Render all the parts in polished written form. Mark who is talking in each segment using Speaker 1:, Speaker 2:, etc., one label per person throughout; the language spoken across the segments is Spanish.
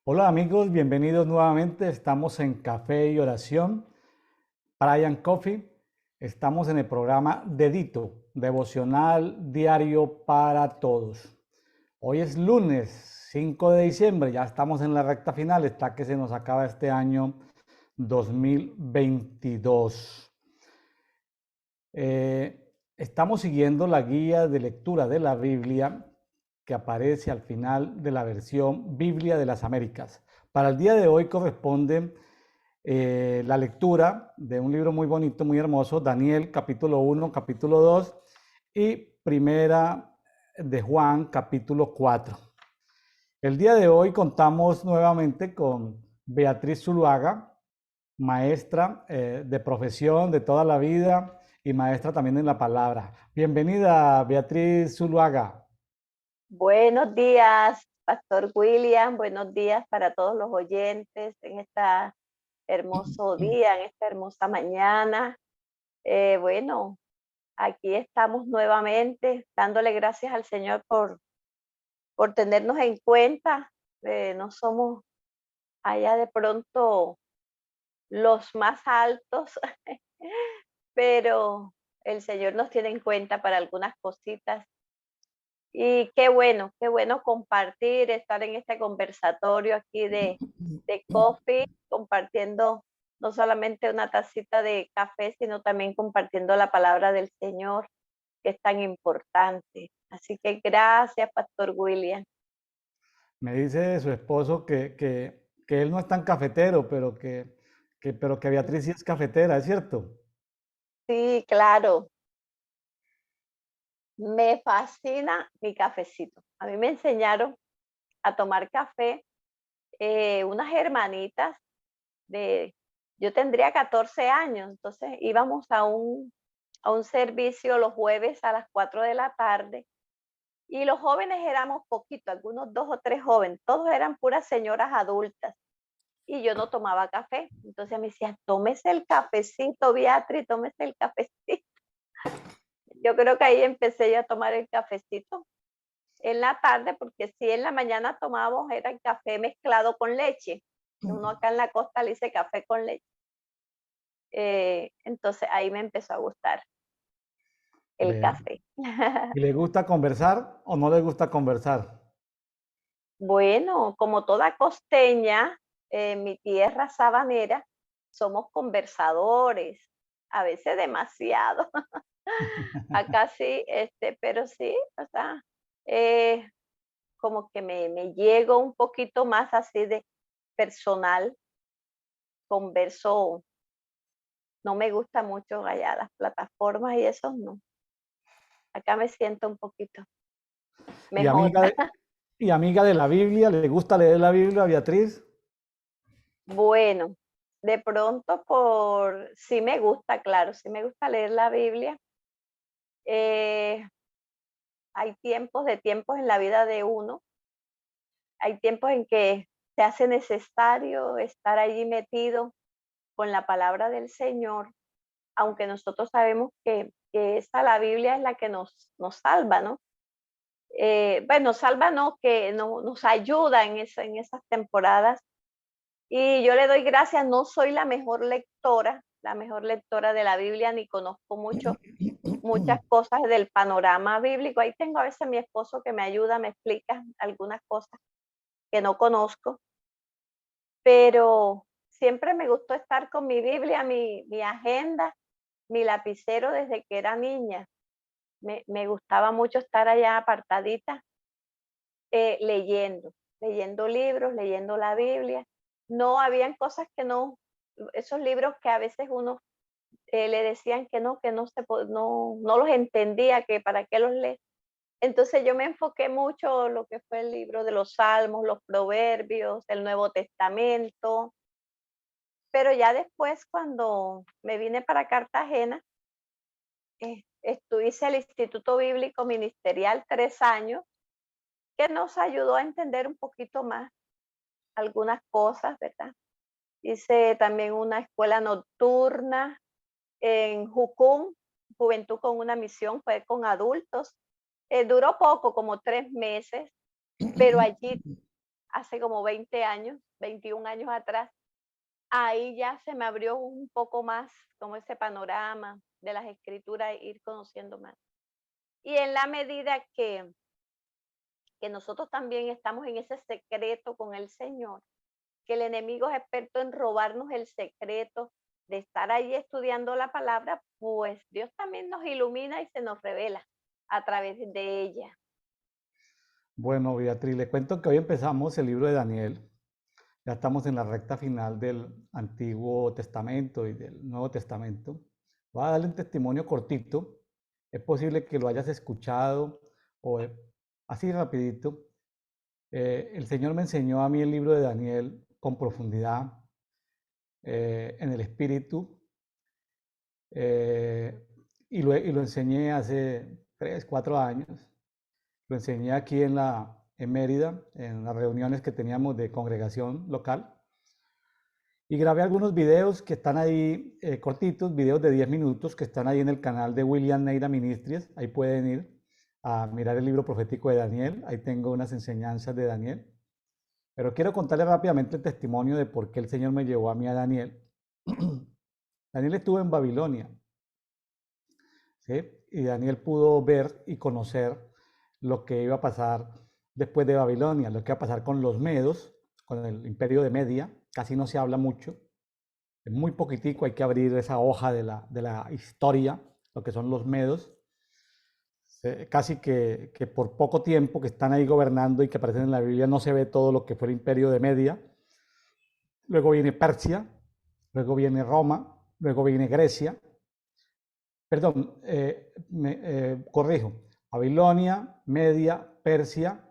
Speaker 1: Hola amigos, bienvenidos nuevamente. Estamos en Café y Oración, Brian Coffee. Estamos en el programa Dedito, devocional diario para todos. Hoy es lunes 5 de diciembre, ya estamos en la recta final, está que se nos acaba este año 2022. Estamos siguiendo la guía de lectura de la Biblia que aparece al final de la versión Biblia de las Américas. Para el día de hoy corresponde la lectura de un libro muy bonito, muy hermoso, Daniel capítulo 1, capítulo 2 y Primera de Juan capítulo 4. El día de hoy contamos nuevamente con Beatriz Zuluaga, maestra de profesión de toda la vida y maestra también en la palabra. Bienvenida, Beatriz Zuluaga.
Speaker 2: Buenos días, Pastor William. Buenos días para todos los oyentes en este hermoso día, en esta hermosa mañana. Bueno, aquí estamos nuevamente dándole gracias al Señor por tenernos en cuenta. No somos allá de pronto los más altos, pero el Señor nos tiene en cuenta para algunas cositas. Y qué bueno compartir, estar en este conversatorio aquí de coffee, compartiendo no solamente una tacita de café, sino también compartiendo la palabra del Señor, que es tan importante. Así que gracias, Pastor William.
Speaker 1: Me dice su esposo que él no es tan cafetero, pero que Beatriz sí es cafetera, ¿es cierto?
Speaker 2: Sí, claro, me fascina mi cafecito. A mí me enseñaron a tomar café unas hermanitas de, yo tendría 14 años, entonces íbamos a un servicio los jueves a las 4 de la tarde y los jóvenes éramos poquitos, algunos dos o tres jóvenes, todos eran puras señoras adultas y yo no tomaba café. Entonces me decían, tómese el cafecito, Beatriz, tómese el cafecito. Yo creo que ahí empecé yo a tomar el cafecito en la tarde, porque si en la mañana tomábamos era el café mezclado con leche. Uno acá en la costa le dice café con leche. Entonces ahí me empezó a gustar el
Speaker 1: Vea.
Speaker 2: café.
Speaker 1: ¿Y le gusta conversar o no le gusta conversar?
Speaker 2: Bueno, como toda costeña, en mi tierra sabanera, somos conversadores, a veces demasiado. Acá sí, pero sí, o sea, eh, como que me llego un poquito más así de personal, converso, no me gusta mucho allá las plataformas y eso no. Acá me siento un poquito
Speaker 1: ¿Y
Speaker 2: mejor.
Speaker 1: amiga y amiga de la Biblia? ¿Le gusta leer la Biblia, Beatriz?
Speaker 2: Bueno, de pronto sí me gusta, claro, sí me gusta leer la Biblia. Eh, Hay tiempos de tiempos en la vida de uno, hay tiempos en que se hace necesario estar allí metido con la palabra del Señor, aunque nosotros sabemos que esa, la Biblia es la que nos salva, ¿no? Bueno, salva no, que nos ayuda en esas temporadas. Y yo le doy gracias, no soy la mejor lectora de la Biblia, ni conozco muchas cosas del panorama bíblico. Ahí tengo a veces mi esposo que me ayuda, me explica algunas cosas que no conozco, pero siempre me gustó estar con mi Biblia, mi agenda, mi lapicero desde que era niña. Me gustaba mucho estar allá apartadita, leyendo libros, leyendo la Biblia. No, habían cosas que no, esos libros que a veces uno le decían que no, no los entendía, que para qué los lee. Entonces yo me enfoqué mucho en lo que fue el libro de los Salmos, los Proverbios, el Nuevo Testamento, pero ya después cuando me vine para Cartagena, hice el Instituto Bíblico Ministerial 3 años, que nos ayudó a entender un poquito más algunas cosas, ¿verdad? Hice también una escuela nocturna en Jucum, Juventud con una Misión, fue con adultos. Duró poco, como 3 meses, pero allí hace como 20 años, 21 años atrás, ahí ya se me abrió un poco más como ese panorama de las escrituras, ir conociendo más. Y en la medida que nosotros también estamos en ese secreto con el Señor, que el enemigo es experto en robarnos el secreto de estar ahí estudiando la palabra, pues Dios también nos ilumina y se nos revela a través de ella.
Speaker 1: Bueno, Beatriz, le cuento que hoy empezamos el libro de Daniel. Ya estamos en la recta final del Antiguo Testamento y del Nuevo Testamento. Voy a darle un testimonio cortito. Es posible que lo hayas escuchado o así rapidito. El Señor me enseñó a mí el libro de Daniel con profundidad en el Espíritu eh, y lo enseñé hace 3, 4 años. Lo enseñé aquí en Mérida, en las reuniones que teníamos de congregación local. Y grabé algunos videos que están ahí, cortitos, videos de 10 minutos, que están ahí en el canal de William Neira Ministries. Ahí pueden ir a mirar el libro profético de Daniel. Ahí tengo unas enseñanzas de Daniel. Pero quiero contarles rápidamente el testimonio de por qué el Señor me llevó a mí a Daniel. Daniel estuvo en Babilonia, ¿sí? Y Daniel pudo ver y conocer lo que iba a pasar después de Babilonia, lo que iba a pasar con los medos, con el imperio de Media. Casi no se habla mucho, es muy poquitico, hay que abrir esa hoja de la historia, lo que son los medos. Casi que por poco tiempo que están ahí gobernando y que aparecen en la Biblia no se ve todo lo que fue el imperio de Media. Luego viene Persia, luego viene Roma, luego viene Grecia. Perdón, corrijo. Babilonia, Media, Persia,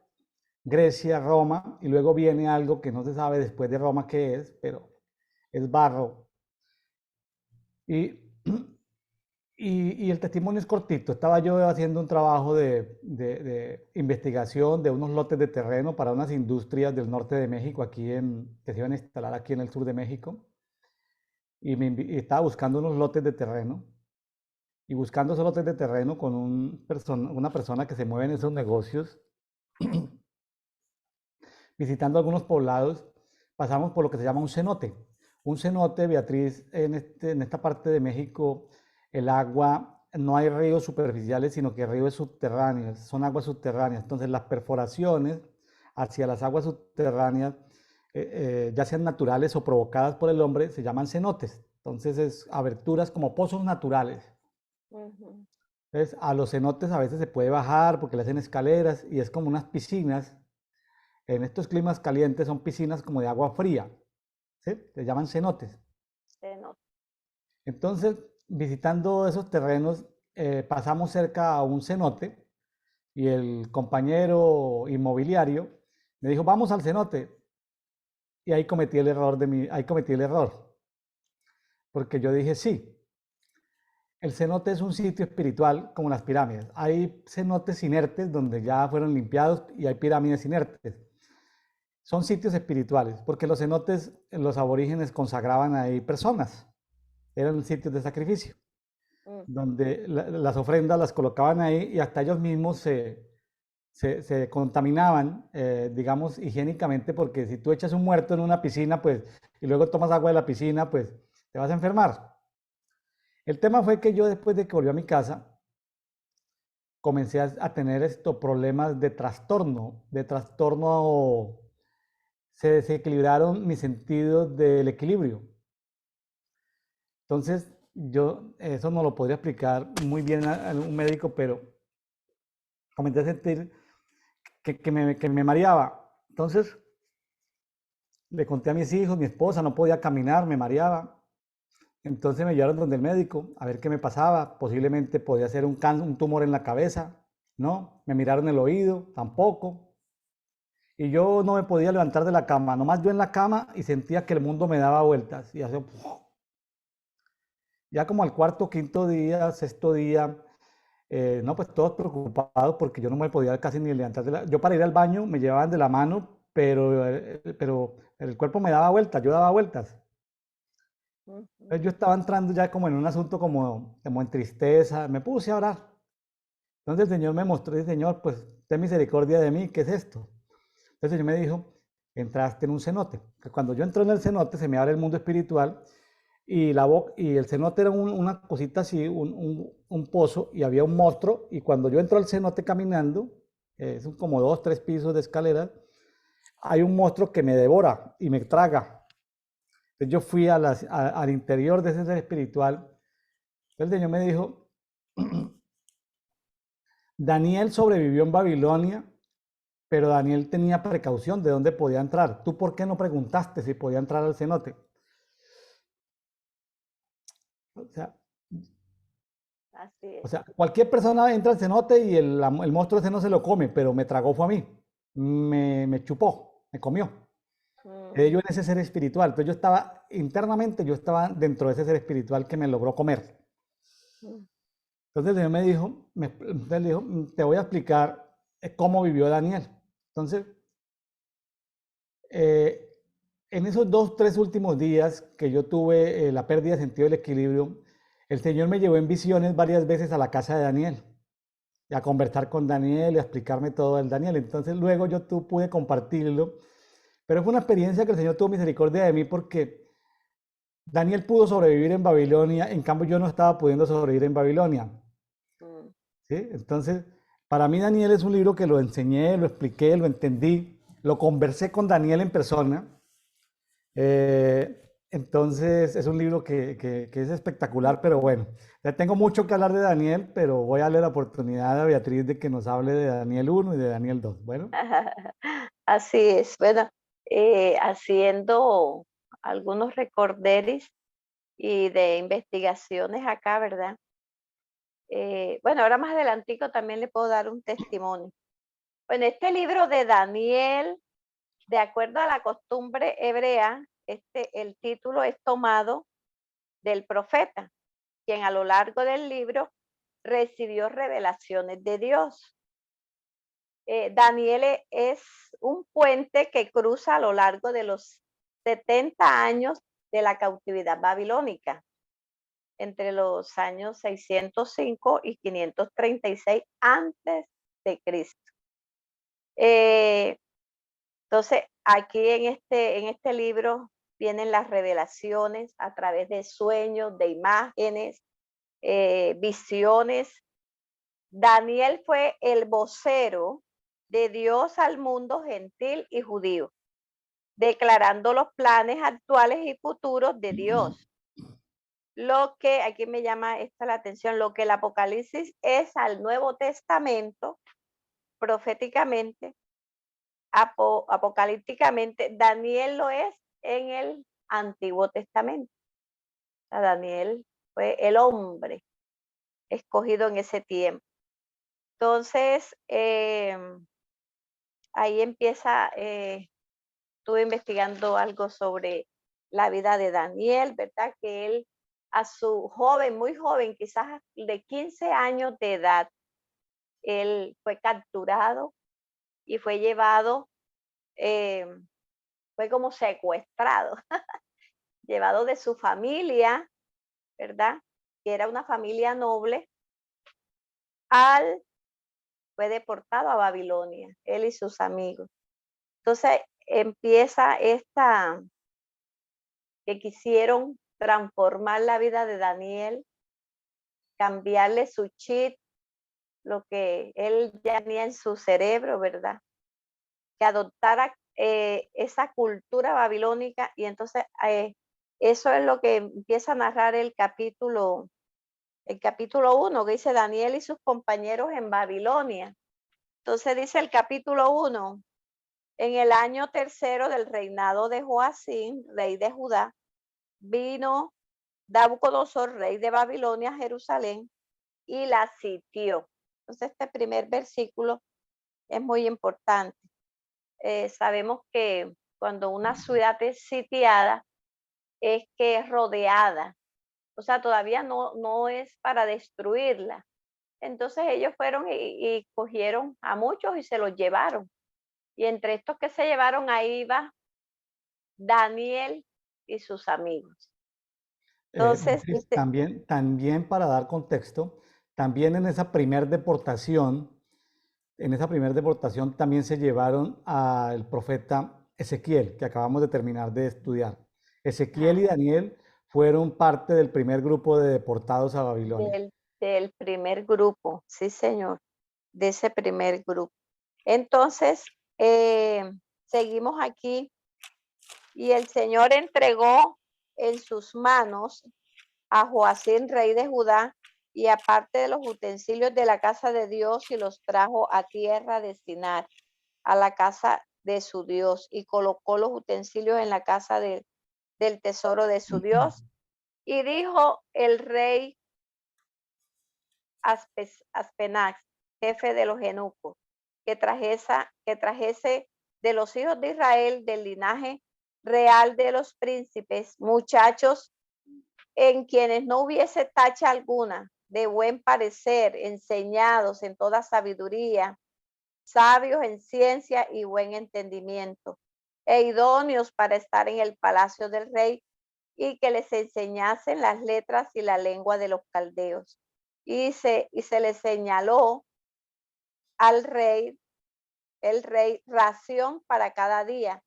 Speaker 1: Grecia, Roma, y luego viene algo que no se sabe después de Roma qué es, pero es barro. Y, y el testimonio es cortito. Estaba yo haciendo un trabajo de investigación de unos lotes de terreno para unas industrias del norte de México, que se iban a instalar aquí en el sur de México. Y estaba buscando unos lotes de terreno. Y buscando esos lotes de terreno con una persona que se mueve en esos negocios, visitando algunos poblados, pasamos por lo que se llama un cenote. Un cenote, Beatriz, en esta parte de México, el agua, no hay ríos superficiales, sino que ríos subterráneos, son aguas subterráneas. Entonces las perforaciones hacia las aguas subterráneas, ya sean naturales o provocadas por el hombre, se llaman cenotes. Entonces es aberturas como pozos naturales.
Speaker 2: Ujú.
Speaker 1: Entonces a los cenotes a veces se puede bajar porque le hacen escaleras y es como unas piscinas. En estos climas calientes son piscinas como de agua fría, ¿sí? Se llaman cenotes.
Speaker 2: Se nota.
Speaker 1: Entonces, visitando esos terrenos, pasamos cerca a un cenote y el compañero inmobiliario me dijo, vamos al cenote. Y ahí cometí el error, porque yo dije, sí, el cenote es un sitio espiritual como las pirámides. Hay cenotes inertes donde ya fueron limpiados y hay pirámides inertes. Son sitios espirituales, porque los cenotes, los aborígenes consagraban ahí personas, eran sitios de sacrificio, donde las ofrendas las colocaban ahí y hasta ellos mismos se contaminaban, digamos, higiénicamente, porque si tú echas un muerto en una piscina, pues, y luego tomas agua de la piscina, pues, te vas a enfermar. El tema fue que yo después de que volví a mi casa, comencé a tener estos problemas de trastorno, se desequilibraron mis sentidos del equilibrio. Entonces, yo eso no lo podría explicar muy bien a un médico, pero comencé a sentir que me mareaba. Entonces, le conté a mis hijos, mi esposa no podía caminar, me mareaba. Entonces me llevaron donde el médico a ver qué me pasaba. Posiblemente podía ser un tumor en la cabeza, ¿no? Me miraron el oído, tampoco. Y yo no me podía levantar de la cama, nomás yo en la cama y sentía que el mundo me daba vueltas. Y hacía... Ya como al cuarto, quinto día, sexto día, no, pues todos preocupados porque yo no me podía casi ni levantar Yo para ir al baño me llevaban de la mano, pero el cuerpo me daba vueltas, yo daba vueltas. Entonces yo estaba entrando ya como en un asunto como en tristeza, me puse a orar. Entonces el Señor me mostró, dice, Señor, pues ten misericordia de mí, ¿qué es esto? Entonces el Señor me dijo, entraste en un cenote. Cuando yo entro en el cenote se me abre el mundo espiritual y, y el cenote era una cosita así, un pozo, y había un monstruo, y cuando yo entro al cenote caminando, son como 2, 3 pisos de escalera, hay un monstruo que me devora y me traga. Entonces yo fui al interior de ese ser espiritual. El Señor me dijo, Daniel sobrevivió en Babilonia, pero Daniel tenía precaución de dónde podía entrar. ¿Tú por qué no preguntaste si podía entrar al cenote? O sea,
Speaker 2: Así
Speaker 1: O
Speaker 2: es.
Speaker 1: sea, cualquier persona entra al cenote y el monstruo ese no se lo come, pero me tragó fue a mí. Me chupó, me comió. Yo en ese ser espiritual. Entonces yo estaba, internamente, yo estaba dentro de ese ser espiritual que me logró comer.
Speaker 2: Mm.
Speaker 1: Entonces el Señor me dijo, entonces le dijo, te voy a explicar cómo vivió Daniel. Entonces, eh, en esos 2, 3 últimos días que yo tuve la pérdida de sentido del equilibrio, el Señor me llevó en visiones varias veces a la casa de Daniel y a conversar con Daniel y a explicarme todo del Daniel. Entonces luego pude compartirlo, pero fue una experiencia que el Señor tuvo misericordia de mí porque Daniel pudo sobrevivir en Babilonia, en cambio yo no estaba pudiendo sobrevivir en Babilonia.
Speaker 2: Mm.
Speaker 1: ¿Sí? Entonces, para mí Daniel es un libro que lo enseñé, lo expliqué, lo entendí, lo conversé con Daniel en persona. Entonces es un libro que es espectacular, pero bueno, ya tengo mucho que hablar de Daniel, pero voy a darle la oportunidad a Beatriz de que nos hable de Daniel 1 y de Daniel 2. Bueno,
Speaker 2: Así es. Bueno, haciendo algunos recorderis y de investigaciones acá, ¿verdad? Bueno, ahora más adelantico también le puedo dar un testimonio. Bueno, este libro de Daniel, de acuerdo a la costumbre hebrea, el título es tomado del profeta, quien a lo largo del libro recibió revelaciones de Dios. Daniel es un puente que cruza a lo largo de los 70 años de la cautividad babilónica, entre los años 605 y 536 antes de Cristo. Entonces, aquí en este libro vienen las revelaciones a través de sueños, de imágenes, visiones. Daniel fue el vocero de Dios al mundo gentil y judío, declarando los planes actuales y futuros de Dios. Lo que, aquí me llama esta la atención, lo que el Apocalipsis es al Nuevo Testamento, proféticamente, apocalípticamente, Daniel lo es en el Antiguo Testamento. O sea, Daniel fue el hombre escogido en ese tiempo. Entonces, ahí empieza, estuve investigando algo sobre la vida de Daniel, ¿verdad? Que él a su joven, muy joven, quizás de 15 años de edad, él fue capturado y fue llevado, eh, fue como secuestrado, llevado de su familia, ¿verdad? Que era una familia noble, al, fue deportado a Babilonia, él y sus amigos. Entonces empieza esta, que quisieron transformar la vida de Daniel, cambiarle su chip, lo que él ya tenía en su cerebro, ¿verdad? Que adoptara esa cultura babilónica y entonces eso es lo que empieza a narrar el capítulo 1, que dice Daniel y sus compañeros en Babilonia. Entonces dice el capítulo 1, en el año tercero del reinado de Joacín, rey de Judá, vino Nabucodonosor, rey de Babilonia, a Jerusalén y la sitió. Entonces este primer versículo es muy importante. Sabemos que cuando una ciudad es sitiada es que es rodeada, o sea, todavía no es para destruirla. Entonces ellos fueron y cogieron a muchos y se los llevaron. Y entre estos que se llevaron ahí va Daniel y sus amigos. Entonces,
Speaker 1: Beatriz, también para dar contexto, también en esa primer deportación también se llevaron al profeta Ezequiel, que acabamos de terminar de estudiar. Ezequiel y
Speaker 2: Ah,
Speaker 1: Daniel fueron parte del primer grupo de deportados a Babilonia.
Speaker 2: del, del primer grupo, sí, señor, de ese primer grupo. Entonces, seguimos aquí y el Señor entregó en sus manos a Joacín, rey de Judá, y aparte de los utensilios de la casa de Dios, y los trajo a tierra de Sinar, a la casa de su Dios, y colocó los utensilios en la casa del tesoro de su Dios. Y dijo el rey Aspenaz, jefe de los eunucos, que trajese de los hijos de Israel, del linaje real de los príncipes, muchachos en quienes no hubiese tacha alguna, de buen parecer, enseñados en toda sabiduría, sabios en ciencia y buen entendimiento, e idóneos para estar en el palacio del rey, y que les enseñasen las letras y la lengua de los caldeos. Y se le señaló al rey, el rey, ración para cada día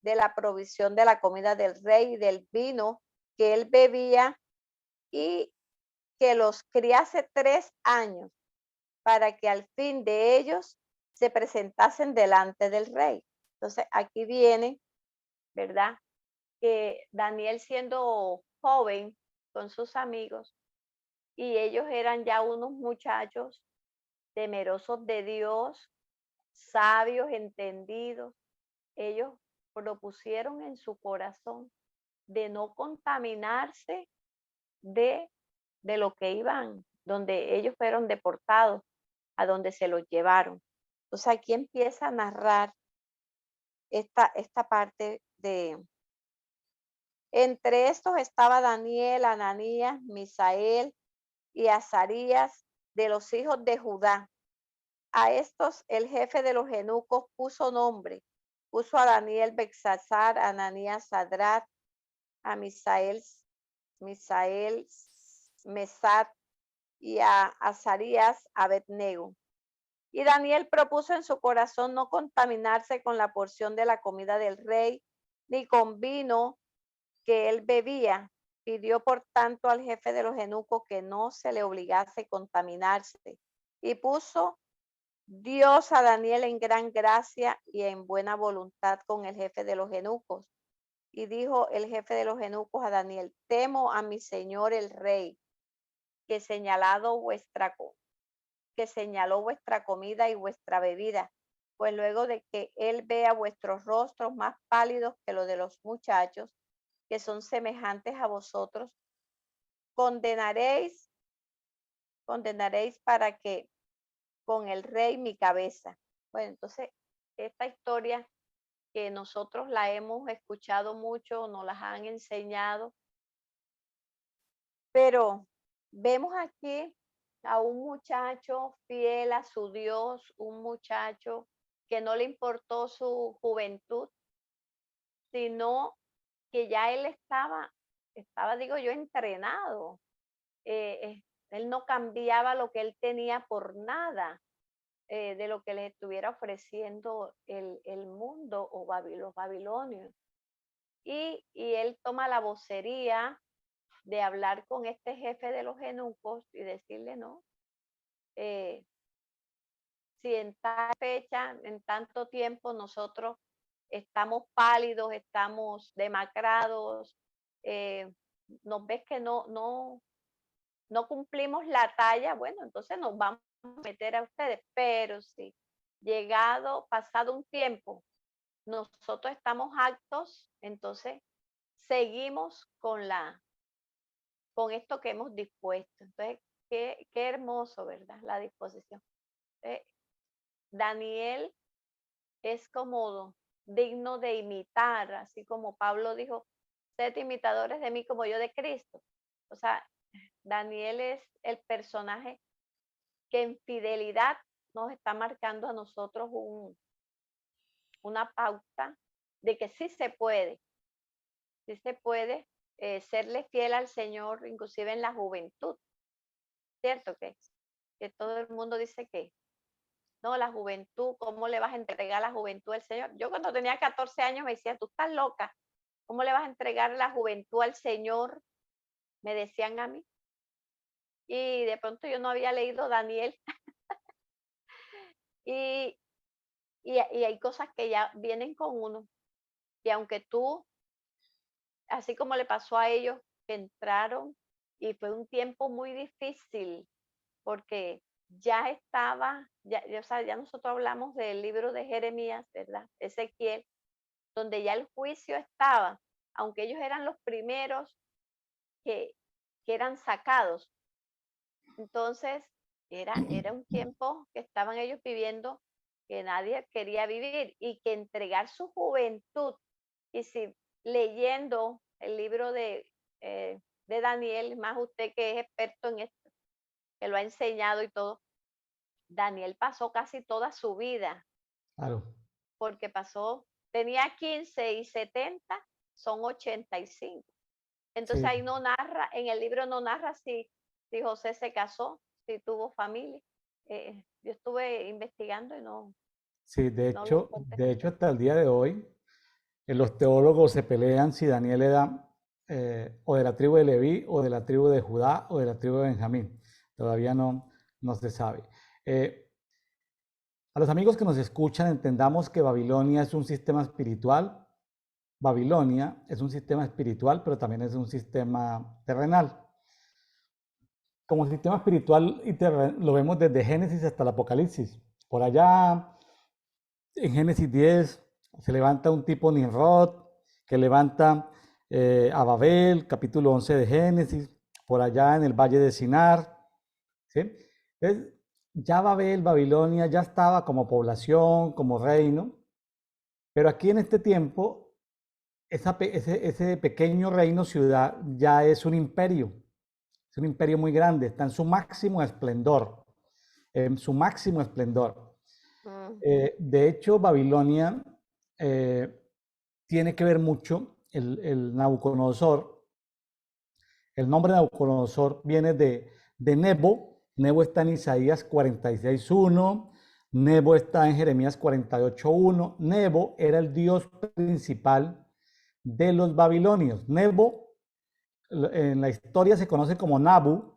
Speaker 2: de la provisión de la comida del rey y del vino que él bebía, y que los criase 3 años, para que al fin de ellos se presentasen delante del rey. Entonces, aquí viene, ¿verdad? Que Daniel, siendo joven con sus amigos, y ellos eran ya unos muchachos temerosos de Dios, sabios, entendidos, ellos propusieron en su corazón de no contaminarse de, de lo que iban, donde ellos fueron deportados, a donde se los llevaron. Entonces aquí empieza a narrar esta parte de, entre estos estaba Daniel, Ananías, Misael y Azarías, de los hijos de Judá. A estos el jefe de los eunucos puso nombre. Puso a Daniel Belsasar, a Ananías Sadrat, a Misael Mesat, y a Azarías Abednego. Y Daniel propuso en su corazón no contaminarse con la porción de la comida del rey, ni con vino que él bebía. Pidió por tanto al jefe de los eunucos que no se le obligase a contaminarse. Y puso Dios a Daniel en gran gracia y en buena voluntad con el jefe de los eunucos. Y dijo el jefe de los eunucos a Daniel: temo a mi señor el rey, que señalado vuestra que señaló vuestra comida y vuestra bebida, pues luego de que él vea vuestros rostros más pálidos que los de los muchachos, que son semejantes a vosotros, condenaréis, condenaréis para que con el rey mi cabeza. Bueno, entonces, esta historia que nosotros la hemos escuchado mucho, nos las han enseñado, pero vemos aquí a un muchacho fiel a su Dios, un muchacho que no le importó su juventud, sino que ya él estaba, digo yo, entrenado. Él no cambiaba lo que él tenía por nada, de lo que le estuviera ofreciendo el mundo o los babilonios. Y él toma la vocería de hablar con este jefe de los eunucos y decirle: no, eh, si en tal fecha, en tanto tiempo nosotros estamos pálidos, estamos demacrados, eh, nos ves que no cumplimos la talla, bueno, entonces nos vamos a meter a ustedes. Pero si pasado un tiempo, nosotros estamos aptos, entonces seguimos con esto que hemos dispuesto. Entonces, qué hermoso, ¿verdad? La disposición. Eh, Daniel es como digno de imitar, así como Pablo dijo: sed imitadores de mí como yo de Cristo. O sea, Daniel es el personaje que en fidelidad nos está marcando a nosotros una pauta de que sí se puede serle fiel al Señor, inclusive en la juventud, ¿cierto? Que todo el mundo dice no, la juventud, ¿cómo le vas a entregar la juventud al Señor? Yo cuando tenía 14 años me decía, tú estás loca, ¿cómo le vas a entregar la juventud al Señor? Me decían a mí. Y de pronto yo no había leído Daniel y, y hay cosas que ya vienen con uno. Y aunque tú, así como le pasó a ellos, que entraron y fue un tiempo muy difícil porque ya estaba, o sea, ya nosotros hablamos del libro de Jeremías, ¿verdad? Ezequiel, donde ya el juicio estaba, aunque ellos eran los primeros que, que eran sacados. Entonces, era un tiempo que estaban ellos viviendo que nadie quería vivir y que entregar su juventud. Y si leyendo el libro de Daniel, más usted que es experto en esto, que lo ha enseñado y todo, Daniel pasó casi toda su vida,
Speaker 1: Claro,
Speaker 2: porque pasó, tenía 15 y 70, son 85. Entonces
Speaker 1: sí,
Speaker 2: ahí no narra, en el libro no narra si José se casó, si tuvo familia. Yo estuve investigando y
Speaker 1: sí,
Speaker 2: no lo encontré.
Speaker 1: de hecho hasta el día de hoy, los teólogos se pelean si Daniel era o de la tribu de Leví, o de la tribu de Judá, o de la tribu de Benjamín. Todavía no se sabe. Eh, a los amigos que nos escuchan, entendamos que Babilonia es un sistema espiritual. Babilonia es un sistema espiritual, pero también es un sistema terrenal. Como sistema espiritual y lo vemos desde Génesis hasta el Apocalipsis. Por allá, en Génesis 10, se levanta un tipo Nimrod, que levanta a Babel, capítulo 11 de Génesis, por allá en el valle de Sinar. ¿Sí? Entonces, ya Babel, Babilonia, ya estaba como población, como reino, pero aquí en este tiempo, ese pequeño reino, ciudad, ya es un imperio. Es un imperio muy grande, está en su máximo esplendor, en su máximo esplendor. De hecho, Babilonia tiene que ver mucho, el Nabucodonosor, el nombre Nabucodonosor viene de Nebo. Nebo está en Isaías 46:1, Nebo está en Jeremías 48:1. Nebo era el dios principal de los babilonios. Nebo en la historia se conoce como Nabu,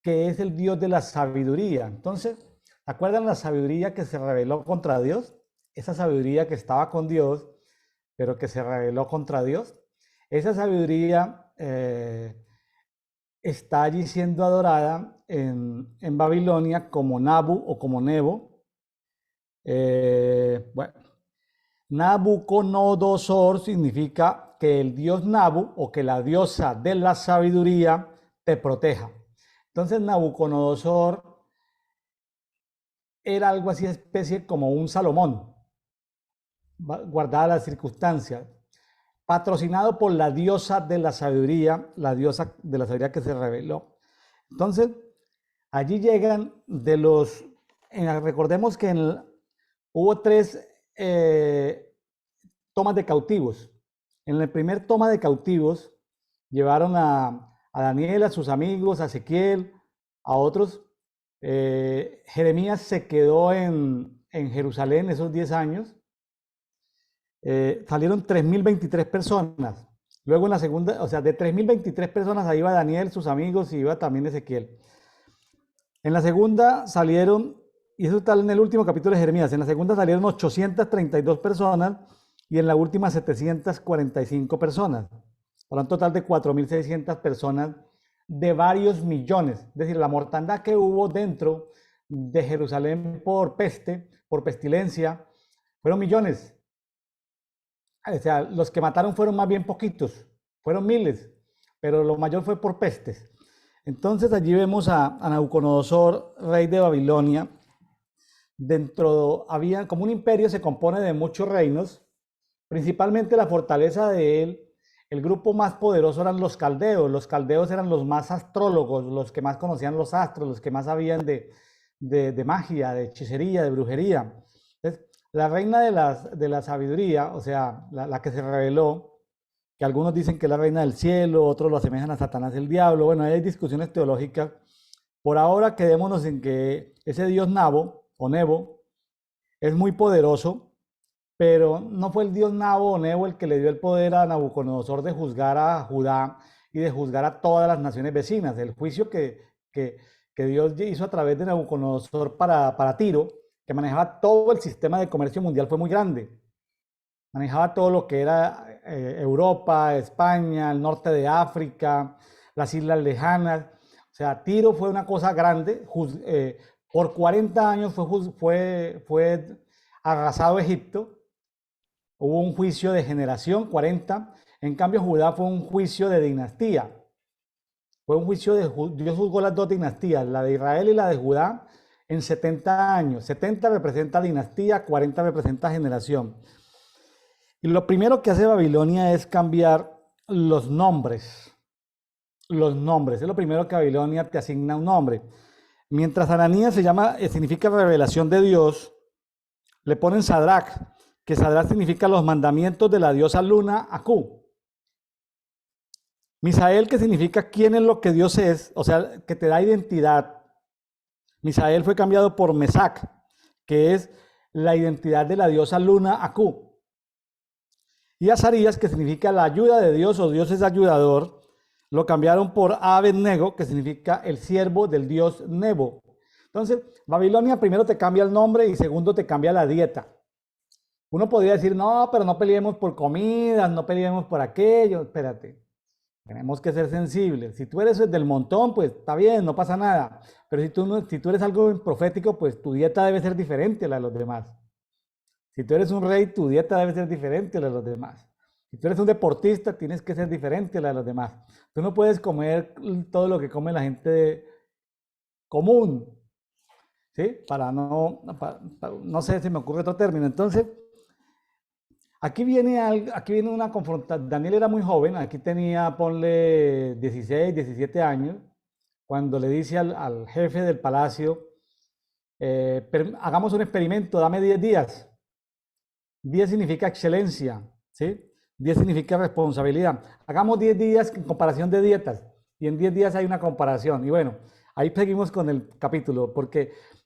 Speaker 1: que es el Dios de la sabiduría. Entonces, ¿acuerdan la sabiduría que se rebeló contra Dios? Esa sabiduría que estaba con Dios, pero que se rebeló contra Dios. Esa sabiduría está allí siendo adorada en Babilonia como Nabu o como Nebo. Bueno, Nabucodonosor significa que el dios Nabu o que la diosa de la sabiduría te proteja. Entonces Nabucodonosor era algo así, especie como un Salomón, guardada las circunstancias, patrocinado por la diosa de la diosa de la sabiduría que se reveló. Entonces, allí llegan recordemos que hubo tres tomas de cautivos. En la primera toma de cautivos llevaron a Daniel, a sus amigos, a Ezequiel, a otros. Jeremías se quedó en Jerusalén esos 10 años. Salieron 3.023 personas. Luego en la segunda, o sea, de 3.023 personas, ahí iba Daniel, sus amigos, y iba también Ezequiel. En la segunda salieron, y eso está en el último capítulo de Jeremías, en la segunda salieron 832 personas y en la última 745 personas. Para un total de 4.600 personas de varios millones. Es decir, la mortandad que hubo dentro de Jerusalén por peste, por pestilencia, fueron millones. O sea, los que mataron fueron más bien poquitos, fueron miles, pero lo mayor fue por pestes. Entonces allí vemos a Nabucodonosor, rey de Babilonia. Había como un imperio, se compone de muchos reinos, principalmente la fortaleza de él. El grupo más poderoso eran los caldeos. Los caldeos eran los más astrólogos, los que más conocían los astros, los que más sabían de magia, de hechicería, de brujería. Entonces, la reina de la sabiduría, o sea, la que se reveló, que algunos dicen que es la reina del cielo, otros lo asemejan a Satanás el diablo. Bueno, hay discusiones teológicas. Por ahora quedémonos en que ese dios Nabo o Nebo, es muy poderoso, pero no fue el dios Nabo o Nebo el que le dio el poder a Nabucodonosor de juzgar a Judá y de juzgar a todas las naciones vecinas. El juicio que, que Dios hizo a través de Nabucodonosor para Tiro, que manejaba todo el sistema de comercio mundial, fue muy grande. Manejaba todo lo que era Europa, España, el norte de África, las islas lejanas. O sea, Tiro fue una cosa grande. Por 40 años fue arrasado Egipto. Hubo un juicio de generación, 40. En cambio, Judá fue un juicio de dinastía. Fue un juicio de Dios juzgó las dos dinastías, la de Israel y la de Judá, en 70 años. 70 representa dinastía, 40 representa generación. Y lo primero que hace Babilonia es cambiar los nombres. Los nombres. Es lo primero que Babilonia te asigna un nombre. Mientras Ananías significa revelación de Dios, le ponen Sadrach, que Sadrach significa los mandamientos de la diosa Luna, Aku. Misael, que significa quién es lo que Dios es, o sea, que te da identidad. Misael fue cambiado por Mesac, que es la identidad de la diosa Luna, Aku. Y Azarías, que significa la ayuda de Dios o Dios es ayudador, lo cambiaron por Abed-Nego, que significa el siervo del dios Nebo. Entonces, Babilonia primero te cambia el nombre y segundo te cambia la dieta. Uno podría decir, no, pero no peleemos por comidas, no peleemos por aquello. Espérate, tenemos que ser sensibles. Si tú eres del montón, pues está bien, no pasa nada. Pero si tú eres algo profético, pues tu dieta debe ser diferente a la de los demás. Si tú eres un rey, tu dieta debe ser diferente a la de los demás. Si tú eres un deportista, tienes que ser diferente a la de los demás. Tú no puedes comer todo lo que come la gente común, ¿sí? No sé si me ocurre otro término. Entonces, aquí viene una confrontación. Daniel era muy joven, aquí tenía, ponle 16, 17 años, cuando le dice al jefe del palacio, hagamos un experimento, dame 10 días. 10 significa excelencia, ¿sí? 10 significa responsabilidad. Hagamos 10 días en comparación de dietas y en 10 días hay una comparación. Y bueno, ahí seguimos con el capítulo,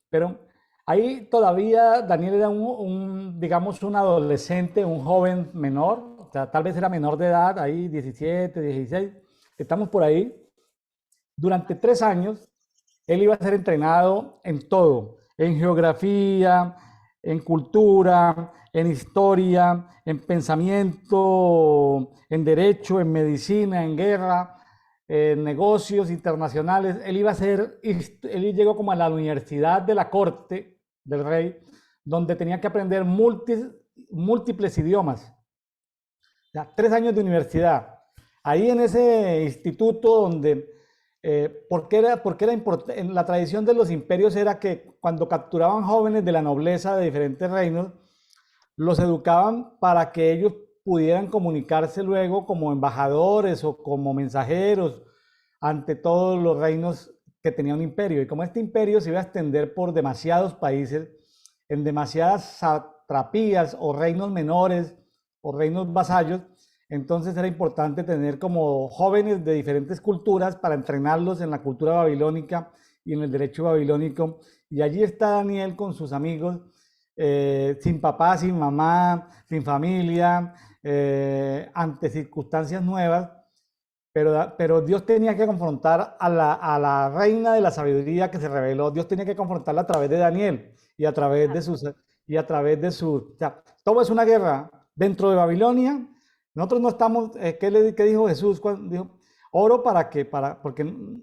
Speaker 1: pero ahí todavía Daniel era digamos, un adolescente, un joven menor, o sea, tal vez era menor de edad, ahí 17, 16, estamos por ahí. Durante 3 años, él iba a ser entrenado en todo, en geografía, en cultura, en historia, en pensamiento, en derecho, en medicina, en guerra, en negocios internacionales. Él llegó como a la universidad de la corte del rey, donde tenía que aprender múltiples idiomas. Ya, 3 años de universidad. Ahí en ese instituto donde porque era importante, en la tradición de los imperios era que cuando capturaban jóvenes de la nobleza de diferentes reinos, los educaban para que ellos pudieran comunicarse luego como embajadores o como mensajeros ante todos los reinos que tenía un imperio. Y como este imperio se iba a extender por demasiados países, en demasiadas satrapías o reinos menores o reinos vasallos, entonces era importante tener como jóvenes de diferentes culturas para entrenarlos en la cultura babilónica y en el derecho babilónico. Y allí está Daniel con sus amigos, sin papá, sin mamá, sin familia, ante circunstancias nuevas. Pero Dios tenía que confrontar a la reina de la sabiduría que se reveló. Dios tenía que confrontarla a través de Daniel y a través de o sea, todo es una guerra dentro de Babilonia. Nosotros no estamos, ¿qué dijo Jesús? Dijo, oro porque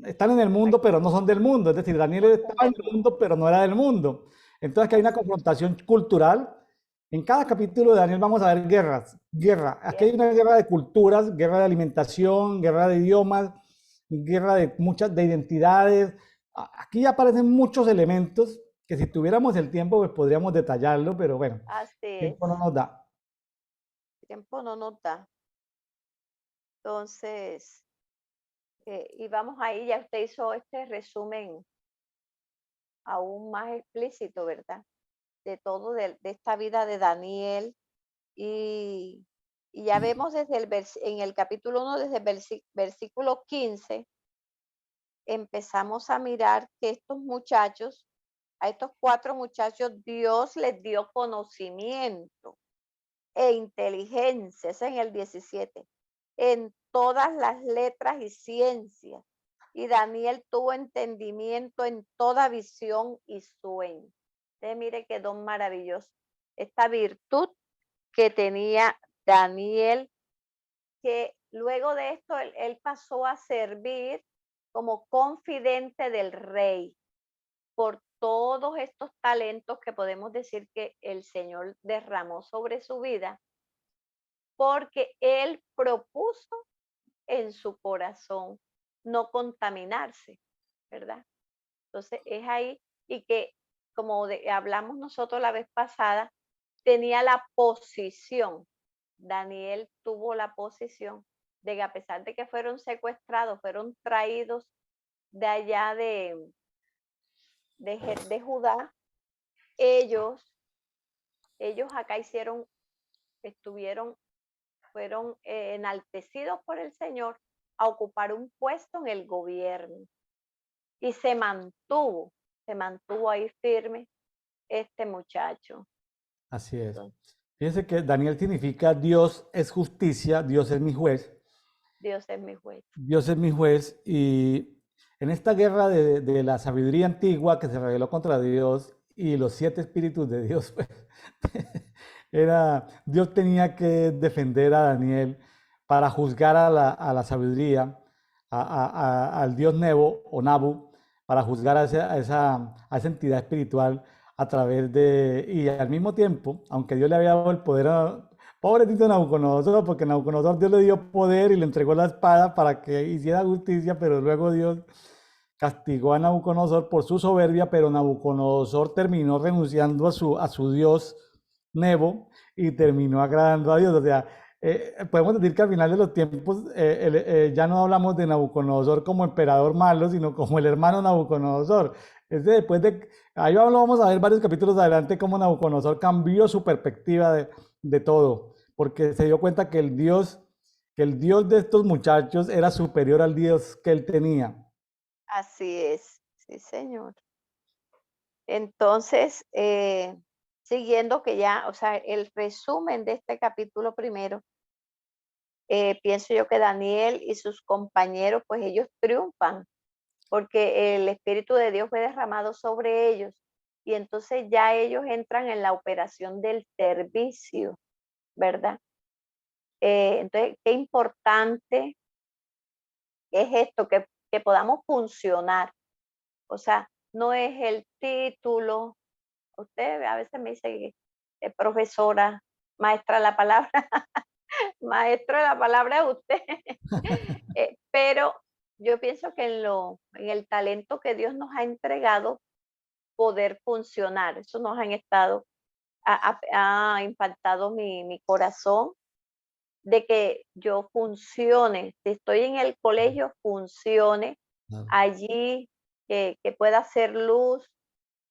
Speaker 1: están en el mundo, pero no son del mundo. Es decir, Daniel estaba en el mundo, pero no era del mundo. Entonces, que hay una confrontación cultural. En cada capítulo de Daniel vamos a ver guerra. Aquí hay una guerra de culturas, guerra de alimentación, guerra de idiomas, guerra de identidades. Aquí aparecen muchos elementos que si tuviéramos el tiempo, pues podríamos detallarlo, pero bueno,
Speaker 2: Así
Speaker 1: el
Speaker 2: es,
Speaker 1: tiempo no nos da.
Speaker 2: tiempo no nos da. Entonces, y vamos ahí, ya usted hizo este resumen aún más explícito, ¿verdad? De todo, de esta vida de Daniel. Y, y ya vemos en el capítulo 1, desde el versículo 15, empezamos a mirar que estos muchachos, a estos 4 muchachos Dios les dio conocimiento e inteligencia, es en el 17, en todas las letras y ciencias. Y Daniel tuvo entendimiento en toda visión y sueño. Usted mire qué don maravilloso. Esta virtud que tenía Daniel, que luego de esto él pasó a servir como confidente del rey por todos estos talentos que podemos decir que el Señor derramó sobre su vida, porque él propuso en su corazón no contaminarse, ¿verdad? Entonces es ahí y que, como hablamos nosotros la vez pasada, tenía la posición, Daniel tuvo la posición de que a pesar de que fueron secuestrados, fueron traídos de allá de Judá, ellos, ellos acá estuvieron, fueron enaltecidos por el Señor a ocupar un puesto en el gobierno y se mantuvo ahí firme este muchacho.
Speaker 1: Así es.
Speaker 2: Entonces,
Speaker 1: Fíjense que Daniel significa Dios es justicia, Dios es mi juez.
Speaker 2: Dios es mi juez.
Speaker 1: Dios es mi juez y en esta guerra de la sabiduría antigua que se rebeló contra Dios y los 7 espíritus de Dios, pues, Dios tenía que defender a Daniel para juzgar a la sabiduría, al Dios Nebo o Nabu, para juzgar a esa entidad espiritual a través y al mismo tiempo, aunque Dios le había dado el poder pobrecito Nabucodonosor, porque Nabucodonosor Dios le dio poder y le entregó la espada para que hiciera justicia, pero luego Dios castigó a Nabucodonosor por su soberbia, pero Nabucodonosor terminó renunciando a su Dios Nebo y terminó agradando a Dios. O sea, podemos decir que al final de los tiempos ya no hablamos de Nabucodonosor como emperador malo, sino como el hermano Nabucodonosor. Es después de, ahí vamos a ver varios capítulos adelante cómo Nabucodonosor cambió su perspectiva de todo, porque se dio cuenta que el Dios de estos muchachos era superior al Dios que él tenía.
Speaker 2: Así es, sí, señor. Entonces, siguiendo que ya, o sea, el resumen de este capítulo primero, pienso yo que Daniel y sus compañeros, pues ellos triunfan, porque el Espíritu de Dios fue derramado sobre ellos, y entonces ya ellos entran en la operación del servicio, ¿verdad? Entonces, qué importante es esto, que podamos funcionar. O sea, no es el título. Usted a veces me dice, profesora, maestra de la palabra, maestro de la palabra es usted. Pero yo pienso que en el talento que Dios nos ha entregado, poder funcionar. Eso nos han estado, ha impactado mi corazón de que yo funcione, si estoy en el colegio, funcione
Speaker 1: Claro.
Speaker 2: allí, que pueda hacer luz,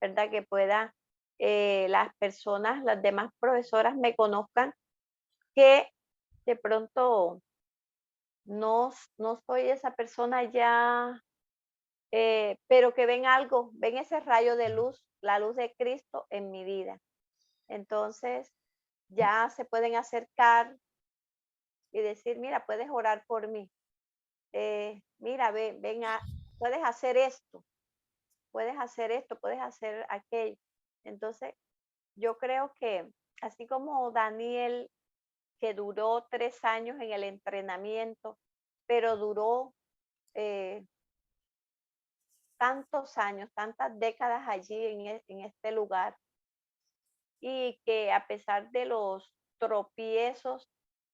Speaker 2: ¿verdad? Que pueda, las personas, las demás profesoras me conozcan, que de pronto no soy esa persona ya, pero que ven algo, ven ese rayo de luz, la luz de Cristo en mi vida. Entonces, ya se pueden acercar y decir, mira, puedes orar por mí. Mira, ven puedes hacer esto, puedes hacer esto, puedes hacer aquello. Entonces, yo creo que así como Daniel, que duró 3 años en el entrenamiento, pero duró eh, tantos años, tantas décadas allí en este lugar, y que a pesar de los tropiezos,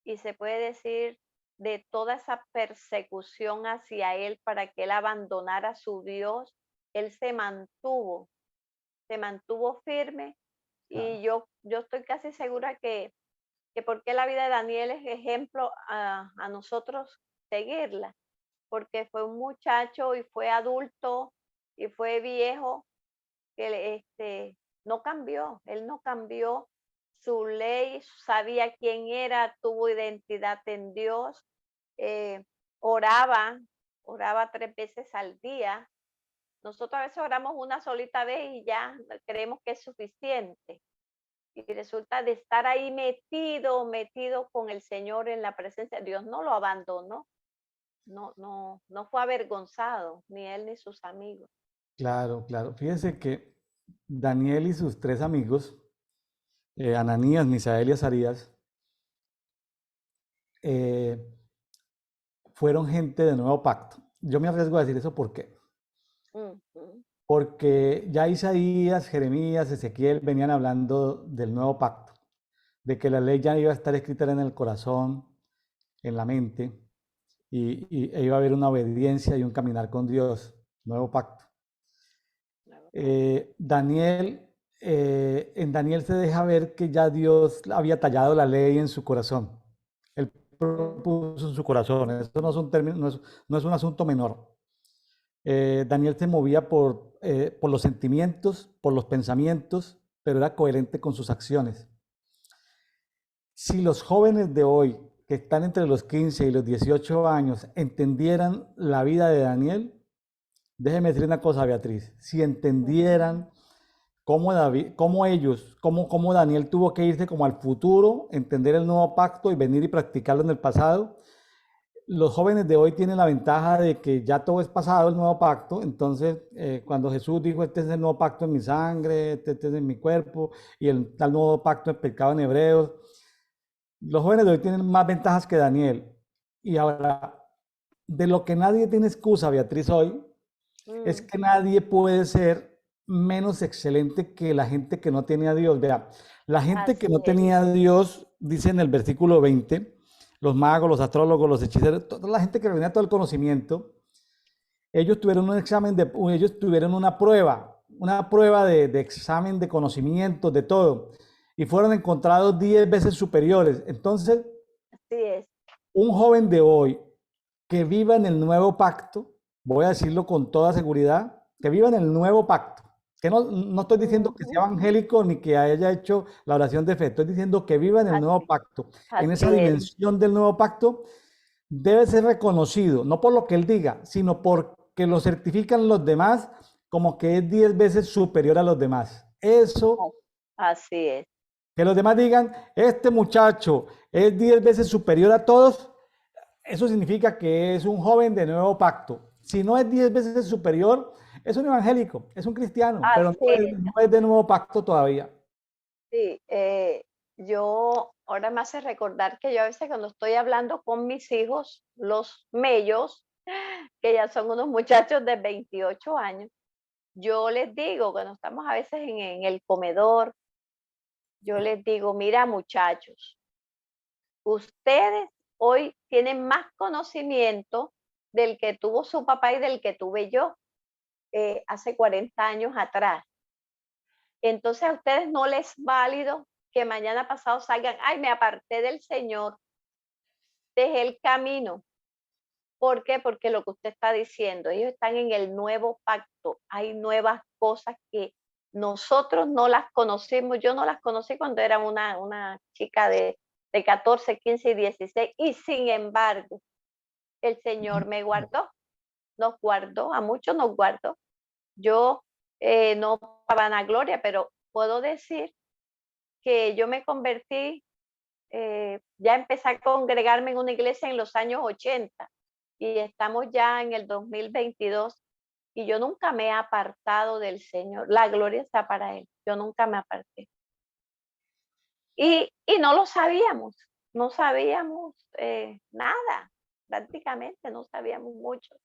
Speaker 2: y se puede decir de toda esa persecución hacia él para que él abandonara a su Dios, él se mantuvo firme,
Speaker 1: Claro.
Speaker 2: y yo estoy casi segura que porque la vida de Daniel es ejemplo a nosotros seguirla, porque fue un muchacho y fue adulto y fue viejo, que no cambió, él no cambió su ley, sabía quién era, tuvo identidad en Dios, eh, oraba, oraba 3 veces al día, Nosotros a veces oramos una solita vez y ya creemos que es suficiente. Y resulta de estar ahí metido con el Señor en la presencia. Dios no lo abandonó, no fue avergonzado, ni él ni sus amigos.
Speaker 1: Claro, claro. Fíjense que Daniel y sus tres amigos, Ananías, Misael y Azarías, eh, fueron gente de nuevo pacto. Yo me arriesgo a decir eso
Speaker 2: Ujú.
Speaker 1: porque ya Isaías, Jeremías, Ezequiel venían hablando del nuevo pacto, de que la ley ya iba a estar escrita en el corazón, en la mente, e iba a haber una obediencia y un caminar con Dios, nuevo pacto.
Speaker 2: Nuevo
Speaker 1: En Daniel se deja ver que ya Dios había tallado la ley en su corazón. Él
Speaker 2: pacto.
Speaker 1: propuso en su corazón. Eso no es un término, no es un asunto menor. Daniel se movía por los sentimientos, por los pensamientos, pero era coherente con sus acciones. Si los jóvenes de hoy, que están entre los 15 y los 18 años, entendieran la vida de Daniel, déjeme decir una cosa, Beatriz, si entendieran cómo, David, cómo Daniel tuvo que irse como al futuro, entender el nuevo pacto y venir y practicarlo en el pasado, los jóvenes de hoy tienen la ventaja de que ya todo es pasado, el nuevo pacto. Entonces, cuando Jesús dijo, este es el nuevo pacto en mi sangre, este es en mi cuerpo, y el tal nuevo pacto explicado en Hebreos, los jóvenes de hoy tienen más ventajas que Daniel. Y ahora, de lo que nadie tiene excusa, Beatriz, hoy, es que
Speaker 2: Ujú.
Speaker 1: nadie puede ser menos excelente que la gente que no tiene a Dios. Vea, la gente que
Speaker 2: Así
Speaker 1: no
Speaker 2: es,
Speaker 1: tenía a Dios, dice en el versículo 20, los magos, los astrólogos, los hechiceros, toda la gente que tenía todo el conocimiento, ellos tuvieron un examen, ellos tuvieron una prueba de examen de conocimiento, de todo, y fueron encontrados 10 veces superiores. Entonces,
Speaker 2: así es.
Speaker 1: un joven de hoy que viva en el nuevo pacto, voy a decirlo con toda seguridad, que viva en el nuevo pacto, que no estoy diciendo que sea
Speaker 2: Ujú.
Speaker 1: evangélico ni que haya hecho la oración de fe, estoy diciendo que viva en el nuevo
Speaker 2: Así,
Speaker 1: pacto, en
Speaker 2: así
Speaker 1: esa
Speaker 2: es,
Speaker 1: dimensión del nuevo pacto, debe ser reconocido, no por lo que él diga, sino porque lo certifican los demás como que es 10 veces superior a los demás. Eso,
Speaker 2: así es.
Speaker 1: que los demás digan, este muchacho es 10 veces superior a todos, eso significa que es un joven de nuevo pacto. Si no es 10 veces superior, es un evangélico, es un cristiano, pero
Speaker 2: Así es.
Speaker 1: no es de nuevo pacto todavía.
Speaker 2: Sí, yo ahora me hace recordar que yo a veces cuando estoy hablando con mis hijos, los mellos, que ya son unos muchachos de 28 años, yo les digo, cuando estamos a veces en el comedor, yo les digo, mira muchachos, ustedes hoy tienen más conocimiento del que tuvo su papá y del que tuve yo hace 40 años atrás. Entonces a ustedes no les es válido que mañana pasado salgan, ay, me aparté del Señor, dejé el camino. ¿Por qué? Porque lo que usted está diciendo, ellos están en el nuevo pacto, hay nuevas cosas que nosotros no las conocimos, yo no las conocí cuando era una chica de 14, 15 y 16, y sin embargo, el Señor me guardó, nos guardó, a muchos nos guardó. Yo no para vanagloria, pero puedo decir que yo me convertí, ya empecé a congregarme en una iglesia en los años 80 y estamos ya en el 2022 y yo nunca me he apartado del Señor. La gloria está para Él. Yo nunca me aparté. Y no lo sabíamos, no sabíamos nada, prácticamente no sabíamos mucho,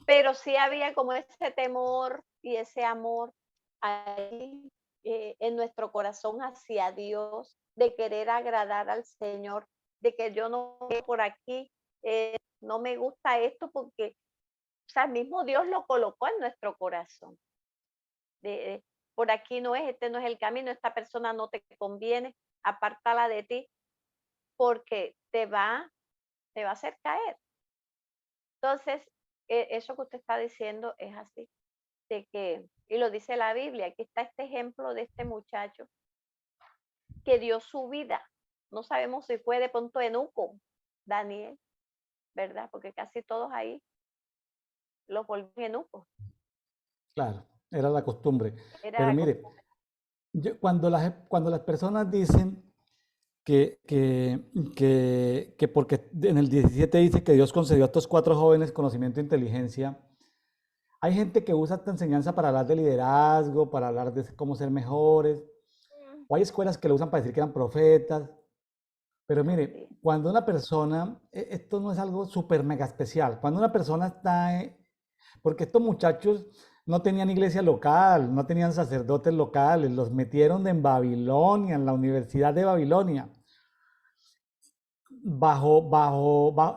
Speaker 2: pero sí había como ese temor y ese amor ahí en nuestro corazón hacia Dios, de querer agradar al Señor, de que yo no por aquí, no me gusta esto porque, o sea, mismo Dios lo colocó en nuestro corazón. De, por aquí no es, este no es el camino, esta persona no te conviene, apártala de ti porque te va a hacer caer. Entonces, eso que usted está diciendo es así, de que, y lo dice la Biblia, aquí está este ejemplo de este muchacho que dio su vida. No sabemos si fue de pronto Enuco, Daniel, ¿verdad? Porque casi todos ahí los volvieron eunucos.
Speaker 1: claro, era la costumbre. Pero
Speaker 2: Era
Speaker 1: mire,
Speaker 2: costumbre.
Speaker 1: cuando las personas dicen que porque en el 17 dice que Dios concedió a estos cuatro jóvenes conocimiento e inteligencia, hay gente que usa esta enseñanza para hablar de liderazgo, para hablar de cómo ser mejores,
Speaker 2: Mm,
Speaker 1: o hay escuelas que lo usan para decir que eran profetas, pero mire,
Speaker 2: así,
Speaker 1: cuando una persona, esto no es algo súper mega especial, cuando una persona está, porque estos muchachos no tenían iglesia local, no tenían sacerdotes locales, los metieron en Babilonia, en la Universidad de Babilonia.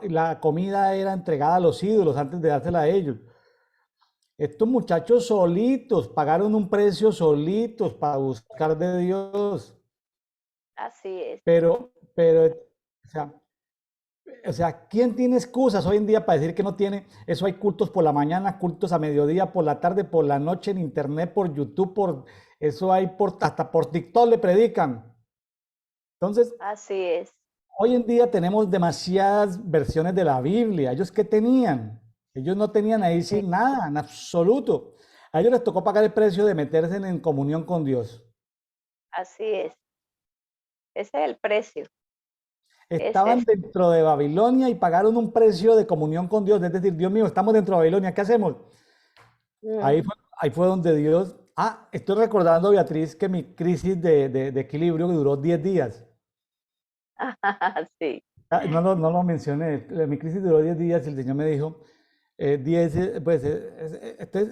Speaker 1: La comida era entregada a los ídolos antes de dársela a ellos. Estos muchachos solitos pagaron un precio solitos para buscar de Dios,
Speaker 2: así es.
Speaker 1: pero, ¿quién tiene excusas hoy en día para decir que no tiene? Eso hay cultos por la mañana, cultos a mediodía, por la tarde, por la noche, en internet, por YouTube, eso hay hasta por TikTok le predican. Entonces,
Speaker 2: Así es.
Speaker 1: hoy en día tenemos demasiadas versiones de la Biblia. ¿Ellos qué tenían? Ellos no tenían ahí
Speaker 2: Sí,
Speaker 1: sin nada, en absoluto. A ellos les tocó pagar el precio de meterse en comunión con Dios.
Speaker 2: así es. Ese es el precio. Ese
Speaker 1: Estaban
Speaker 2: es.
Speaker 1: dentro de Babilonia y pagaron un precio de comunión con Dios. Es decir, Dios mío, estamos dentro de Babilonia, ¿qué hacemos? Ahí
Speaker 2: Mm,
Speaker 1: fue, ahí fue donde Dios... estoy recordando, Beatriz, que mi crisis de equilibrio duró 10 días.
Speaker 2: sí.
Speaker 1: No lo mencioné. Mi crisis duró 10 días y el Señor me dijo, 10, pues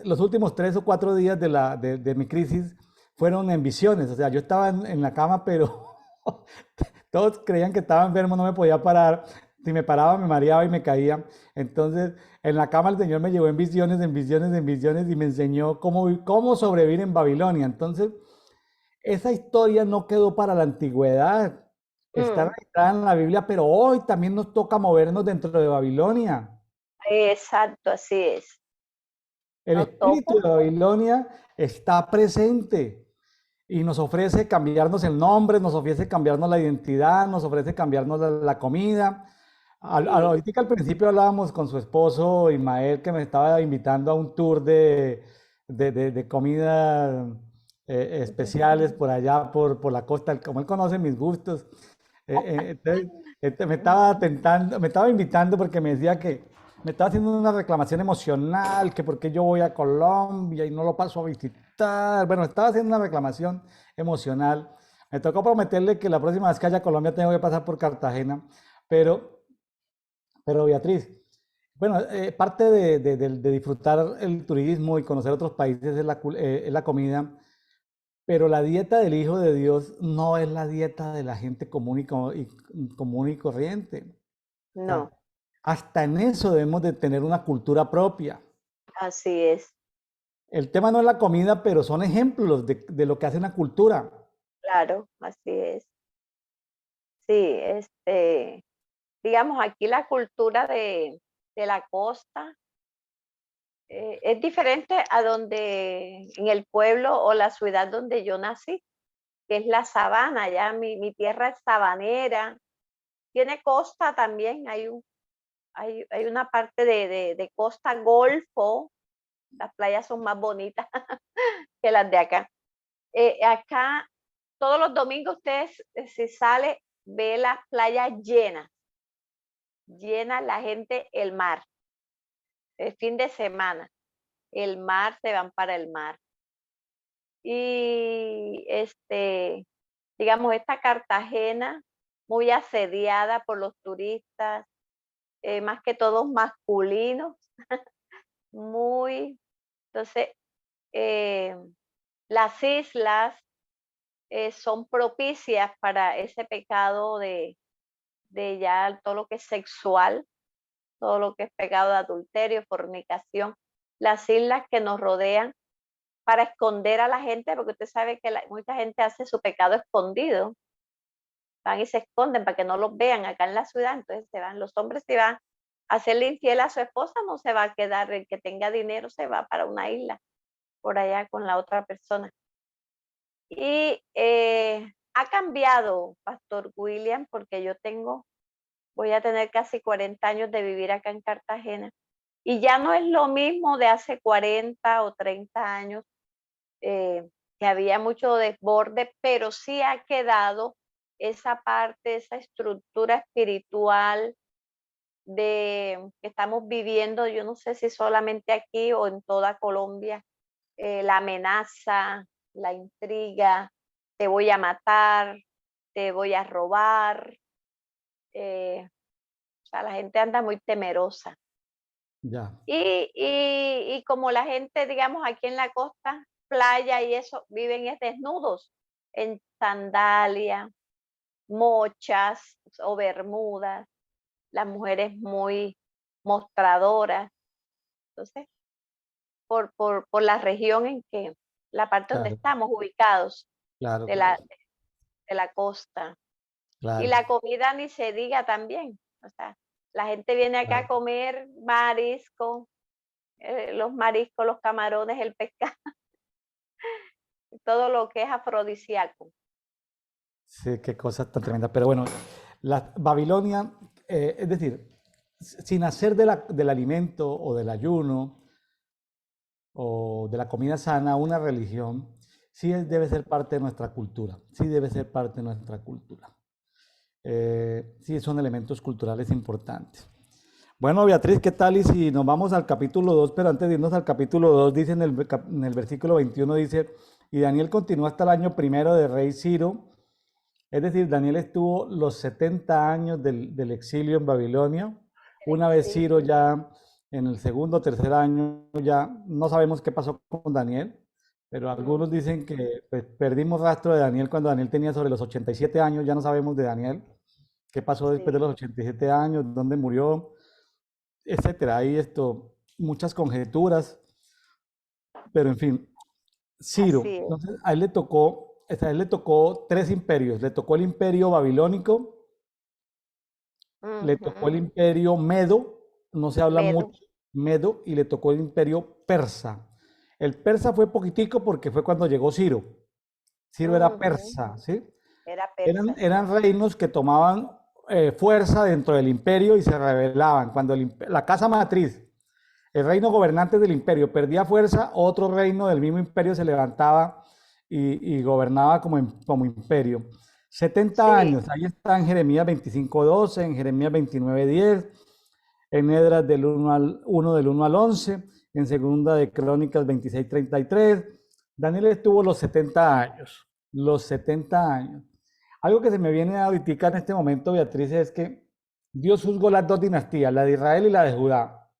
Speaker 1: los últimos 3 o 4 días de mi crisis fueron en visiones. O sea, yo estaba en la cama, pero todos creían que estaba enfermo, no me podía parar. Si me paraba, me mareaba y me caía. Entonces, en la cama el Señor me llevó en visiones, en visiones, en visiones y me enseñó cómo sobrevivir en Babilonia. Entonces, esa historia no quedó para la antigüedad. Está
Speaker 2: Mm,
Speaker 1: registrada en la Biblia, pero hoy también nos toca movernos dentro de Babilonia.
Speaker 2: exacto, así es.
Speaker 1: El
Speaker 2: Nos toca.
Speaker 1: espíritu de Babilonia está presente y nos ofrece cambiarnos el nombre, nos ofrece cambiarnos la identidad, nos ofrece cambiarnos la comida.
Speaker 2: Sí.
Speaker 1: Ahorita al principio hablábamos con su esposo Ismael que me estaba invitando a un tour de comida especiales por allá, por la costa, como él conoce mis gustos. Entonces, me estaba invitando porque me decía que me estaba haciendo una reclamación emocional, que porque yo voy a Colombia y no lo paso a visitar. Bueno, estaba haciendo una reclamación emocional. Me tocó prometerle que la próxima vez que haya a Colombia tengo que pasar por Cartagena, pero, pero Beatriz, bueno, parte de disfrutar el turismo y conocer otros países es la comida, pero la dieta del Hijo de Dios no es la dieta de la gente común y corriente. O sea,
Speaker 2: No,
Speaker 1: hasta en eso debemos de tener una cultura propia.
Speaker 2: así es.
Speaker 1: El tema no es la comida, pero son ejemplos de lo que hace una cultura.
Speaker 2: Claro, así es. Sí, digamos, aquí la cultura de la costa es diferente a donde, en el pueblo o la ciudad donde yo nací, que es la sabana, ya mi tierra es sabanera, tiene costa también, hay una parte de costa golfo, las playas son más bonitas que las de acá. Acá, todos los domingos ustedes, si sale, ve las playas llenas, llena la gente el mar, el fin de semana, el mar, se van para el mar. Y digamos, esta Cartagena, muy asediada por los turistas, más que todos masculinos, muy, entonces, eh, las islas son propicias para ese pecado de ya todo lo que es sexual, todo lo que es pecado de adulterio, fornicación, las islas que nos rodean para esconder a la gente, porque usted sabe que mucha gente hace su pecado escondido, van y se esconden para que no los vean acá en la ciudad, entonces se van, los hombres se van a hacerle infiel a su esposa, no se va a quedar, el que tenga dinero se va para una isla, por allá con la otra persona. Y ha cambiado, Pastor William, porque voy a tener casi 40 años de vivir acá en Cartagena. Y ya no es lo mismo de hace 40 o 30 años, que había mucho desborde, pero sí ha quedado esa parte, esa estructura espiritual de que estamos viviendo, yo no sé si solamente aquí o en toda Colombia, la amenaza, la intriga, te voy a matar, te voy a robar, o sea, la gente anda muy temerosa.
Speaker 1: Ya,
Speaker 2: Y como la gente, digamos, aquí en la costa, playa y eso, viven es desnudos, en sandalia, mochas o bermudas, las mujeres muy mostradoras. Entonces, por la región en que, la parte donde
Speaker 1: claro,
Speaker 2: estamos ubicados
Speaker 1: claro,
Speaker 2: de
Speaker 1: claro,
Speaker 2: la costa. Y
Speaker 1: claro,
Speaker 2: la comida ni se diga también. O sea, la gente viene acá a
Speaker 1: claro.
Speaker 2: comer marisco, los mariscos, los camarones, el pescado, todo lo que es afrodisíaco.
Speaker 1: Sí, qué cosa tan tremenda. Pero bueno, la Babilonia, es decir, sin hacer del alimento o del ayuno o de la comida sana una religión, sí debe ser parte de nuestra cultura, sí debe ser parte de nuestra cultura. Sí, son elementos culturales importantes. Bueno, Beatriz, ¿qué tal? Y si nos vamos al capítulo 2, pero antes de irnos al capítulo 2, dice en el versículo 21, dice, y Daniel continuó hasta el año primero de rey Ciro, es decir, Daniel estuvo los 70 años del exilio en Babilonia.
Speaker 2: El
Speaker 1: Una vez Ciro
Speaker 2: exilio.
Speaker 1: ya en el segundo o tercer año, ya no sabemos qué pasó con Daniel, pero algunos
Speaker 2: Ujú,
Speaker 1: dicen que pues, perdimos rastro de Daniel cuando Daniel tenía sobre los 87 años, ya no sabemos de Daniel, qué pasó después de
Speaker 2: sí,
Speaker 1: los 87 años, dónde murió, etcétera. Hay muchas conjeturas, pero en fin, Ciro,
Speaker 2: así es.
Speaker 1: entonces a él le tocó, a él le tocó tres imperios, le tocó el imperio babilónico, le tocó el
Speaker 2: Ujú.
Speaker 1: imperio medo, no se habla
Speaker 2: Medo.
Speaker 1: mucho, medo, y le tocó el imperio persa. El persa fue poquitico porque fue cuando llegó Ciro. Ciro era
Speaker 2: Ujú.
Speaker 1: persa, ¿sí?
Speaker 2: Era
Speaker 1: Eran,
Speaker 2: persa, sí.
Speaker 1: eran reinos que tomaban fuerza dentro del imperio y se rebelaban. Cuando la casa matriz, el reino gobernante del imperio, perdía fuerza, otro reino del mismo imperio se levantaba y gobernaba como imperio. 70
Speaker 2: Sí.
Speaker 1: años, ahí está en Jeremías 25:12, en Jeremías 29:10, en Edras del 1 al 11, en Segunda de Crónicas 26:33. Daniel estuvo los 70 años, los 70 años. Algo que se me viene ahorita en este momento, Beatriz, es que Dios juzgó las dos dinastías, la de Israel y la de Judá.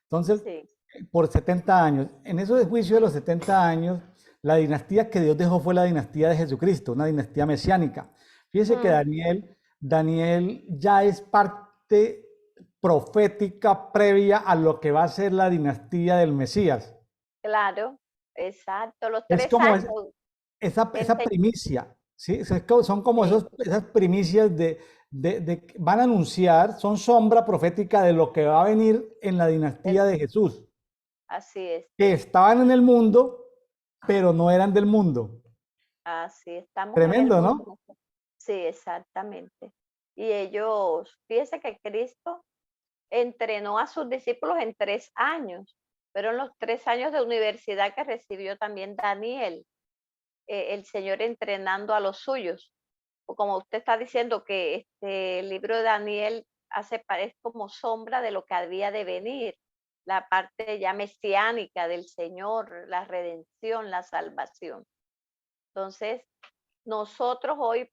Speaker 1: Entonces,
Speaker 2: Sí.
Speaker 1: por 70 años, en eso de juicio de los 70 años, la dinastía que Dios dejó fue la dinastía de Jesucristo, una dinastía mesiánica. Fíjense que
Speaker 2: Mm,
Speaker 1: Daniel ya es parte profética previa a lo que va a ser la dinastía del Mesías.
Speaker 2: claro, exacto. Los
Speaker 1: Es
Speaker 2: 3
Speaker 1: como
Speaker 2: años, el
Speaker 1: esa
Speaker 2: se
Speaker 1: primicia, ¿sí? Son como
Speaker 2: sí,
Speaker 1: esas primicias van a anunciar, son sombra profética de lo que va a venir en la dinastía
Speaker 2: el
Speaker 1: de Jesús,
Speaker 2: así es,
Speaker 1: que estaban en el mundo, pero no eran del mundo.
Speaker 2: así estamos en el
Speaker 1: Tremendo,
Speaker 2: mundo.
Speaker 1: ¿no?
Speaker 2: Sí, exactamente. Y ellos, fíjese que Cristo entrenó a sus discípulos en 3 años, fueron los 3 años de universidad que recibió también Daniel, el Señor entrenando a los suyos. O como usted está diciendo que el libro de Daniel parece como sombra de lo que había de venir, la parte ya mesiánica del Señor, la redención, la salvación. Entonces, nosotros hoy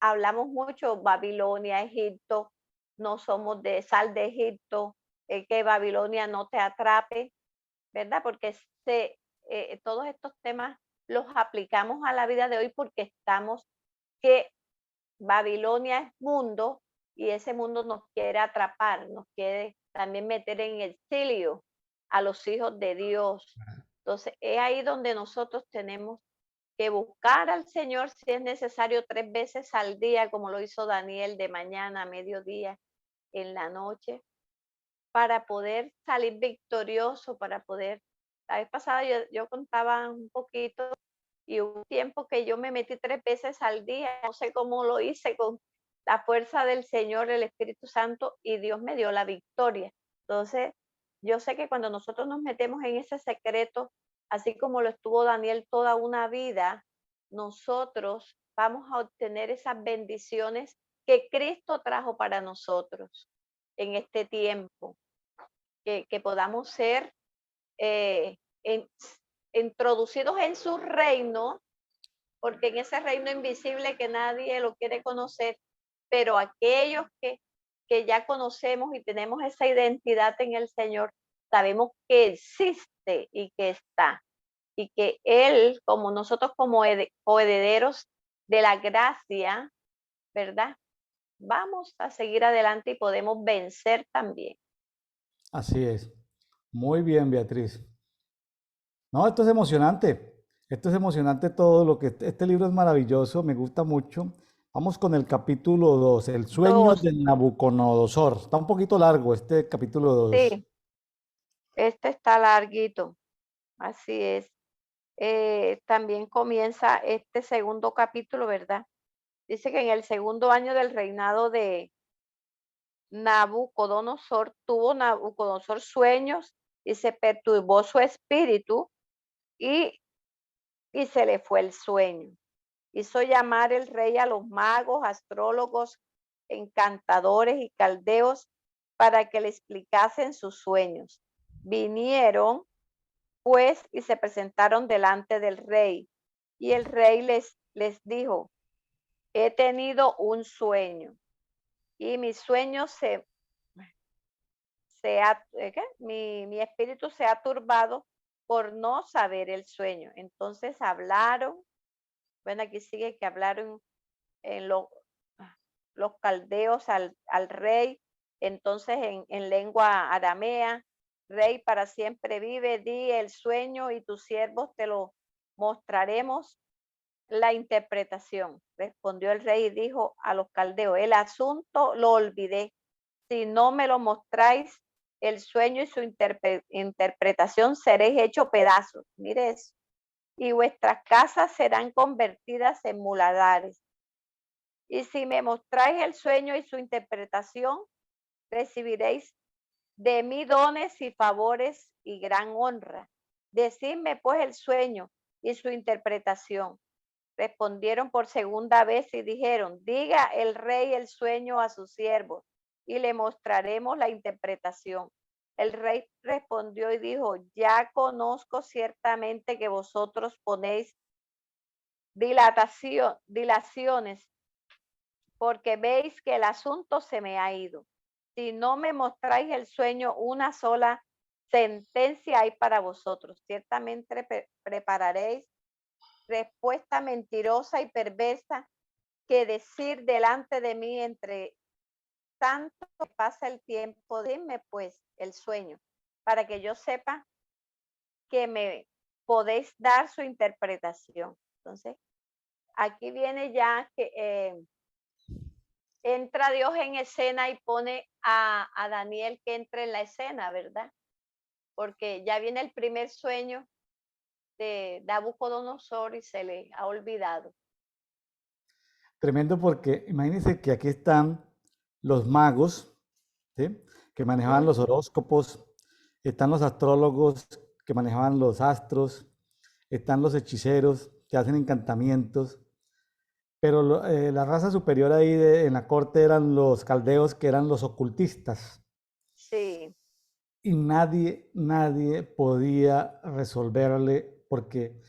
Speaker 2: hablamos mucho Babilonia, Egipto, no somos de sal de Egipto, que Babilonia no te atrape, ¿verdad? Porque todos estos temas los aplicamos a la vida de hoy porque estamos que Babilonia es mundo y ese mundo nos quiere atrapar, nos quiere también meter en exilio a los hijos de Dios. Entonces, es ahí donde nosotros tenemos que buscar al Señor si es necesario 3 veces al día, como lo hizo Daniel, de mañana, a mediodía, en la noche, para poder salir victorioso, para poder... La vez pasada yo contaba un poquito y hubo un tiempo que yo me metí 3 veces al día, no sé cómo lo hice con la fuerza del Señor, el Espíritu Santo, y Dios me dio la victoria. Entonces, yo sé que cuando nosotros nos metemos en ese secreto, así como lo estuvo Daniel toda una vida, nosotros vamos a obtener esas bendiciones que Cristo trajo para nosotros en este tiempo, que podamos ser eh, en- introducidos en su reino, porque en ese reino invisible que nadie lo quiere conocer, pero aquellos que ya conocemos y tenemos esa identidad en el Señor, sabemos que existe y que está, y que Él, como nosotros como coherederos de la gracia, ¿verdad? Vamos a seguir adelante y podemos vencer también.
Speaker 1: Así es. Muy bien, Beatriz. No, esto es emocionante. Esto es emocionante todo lo que este libro es maravilloso, me gusta mucho. Vamos con el capítulo 2, El sueño
Speaker 2: Dos,
Speaker 1: de Nabucodonosor. Está un poquito largo este capítulo 2.
Speaker 2: sí, este está larguito, así es. También comienza este segundo capítulo, ¿verdad? Dice que en el segundo año del reinado de Nabucodonosor, tuvo Nabucodonosor sueños y se perturbó su espíritu y, y se le fue el sueño. Hizo llamar el rey a los magos, astrólogos, encantadores y caldeos para que le explicasen sus sueños. Vinieron pues y se presentaron delante del rey. Y el rey les dijo, he tenido un sueño y mi sueño mi espíritu se ha turbado por no saber el sueño. Entonces hablaron, bueno, aquí sigue que hablaron en los caldeos al rey, entonces en lengua aramea, rey para siempre vive, di el sueño y tus siervos te lo mostraremos la interpretación. Respondió el rey y dijo a los caldeos, el asunto lo olvidé. Si no me lo mostráis, el sueño y su interpretación seréis hecho pedazos. Mire eso. Y vuestras casas serán convertidas en muladares. Y si me mostráis el sueño y su interpretación, recibiréis de mí dones y favores y gran honra. Decidme pues el sueño y su interpretación. Respondieron por segunda vez y dijeron, diga el rey el sueño a sus siervos y le mostraremos la interpretación. El rey respondió y dijo, ya conozco ciertamente que vosotros ponéis dilaciones porque veis que el asunto se me ha ido. Si no me mostráis el sueño, una sola sentencia hay para vosotros. Ciertamente prepararéis respuesta mentirosa y perversa que decir delante de mí entre tanto que pasa el tiempo. Dime pues el sueño para que yo sepa que me podéis dar su interpretación. Entonces, aquí viene ya que entra Dios en escena y pone a Daniel que entre en la escena, ¿verdad? Porque ya viene el primer sueño de Nabucodonosor y se le ha olvidado.
Speaker 1: Tremendo porque imagínense que aquí están los magos, ¿sí? Que manejaban los horóscopos, están los astrólogos que manejaban los astros, están los hechiceros que hacen encantamientos, pero la raza superior ahí en la corte eran los caldeos que eran los ocultistas
Speaker 2: Sí,
Speaker 1: y nadie podía resolverle porque,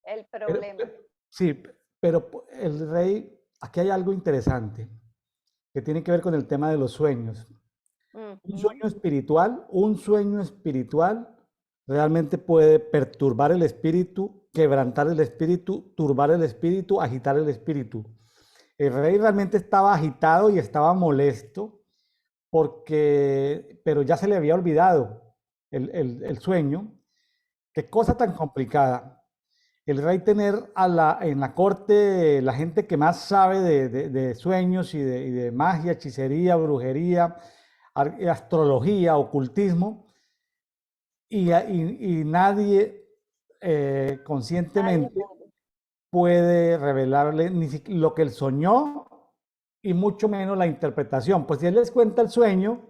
Speaker 2: el
Speaker 1: pero-
Speaker 2: problema.
Speaker 1: sí, pero el rey, aquí hay algo interesante que tiene que ver con el tema de los sueños.
Speaker 2: Ujú.
Speaker 1: Un sueño espiritual realmente puede perturbar el espíritu, quebrantar el espíritu, turbar el espíritu, agitar el espíritu. El rey realmente estaba agitado y estaba molesto porque, pero ya se le había olvidado el sueño. Qué cosa tan complicada. El rey tener en la corte la gente que más sabe de sueños y de magia, hechicería, brujería, astrología, ocultismo, y nadie
Speaker 2: Nadie
Speaker 1: conscientemente
Speaker 2: pudo.
Speaker 1: puede revelarle ni lo que él soñó y mucho menos la interpretación. Pues si él les cuenta el sueño,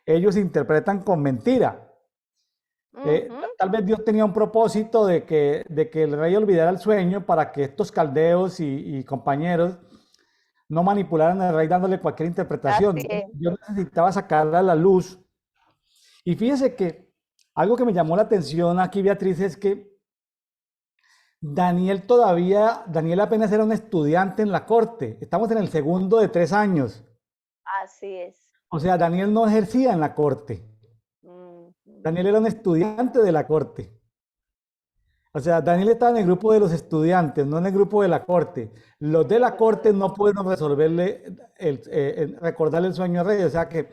Speaker 1: ellos interpretan con mentira.
Speaker 2: Ujú.
Speaker 1: Tal vez Dios tenía un propósito de que el rey olvidara el sueño para que estos caldeos y compañeros no manipularan al rey dándole cualquier
Speaker 2: Así
Speaker 1: interpretación.
Speaker 2: es.
Speaker 1: Dios necesitaba sacarla a la luz. Y fíjese que algo que me llamó la atención aquí, Beatriz, es que Daniel apenas era un estudiante en la corte. Estamos en el segundo de 3 años.
Speaker 2: Así es.
Speaker 1: O sea, Daniel no ejercía en la corte.
Speaker 2: Ujú.
Speaker 1: Daniel era un estudiante de la corte. O sea, Daniel estaba en el grupo de los estudiantes, no en el grupo de la corte. Los
Speaker 2: En
Speaker 1: de
Speaker 2: el
Speaker 1: la
Speaker 2: grupo
Speaker 1: corte
Speaker 2: de...
Speaker 1: no pudieron resolverle, recordarle el sueño al rey. O sea que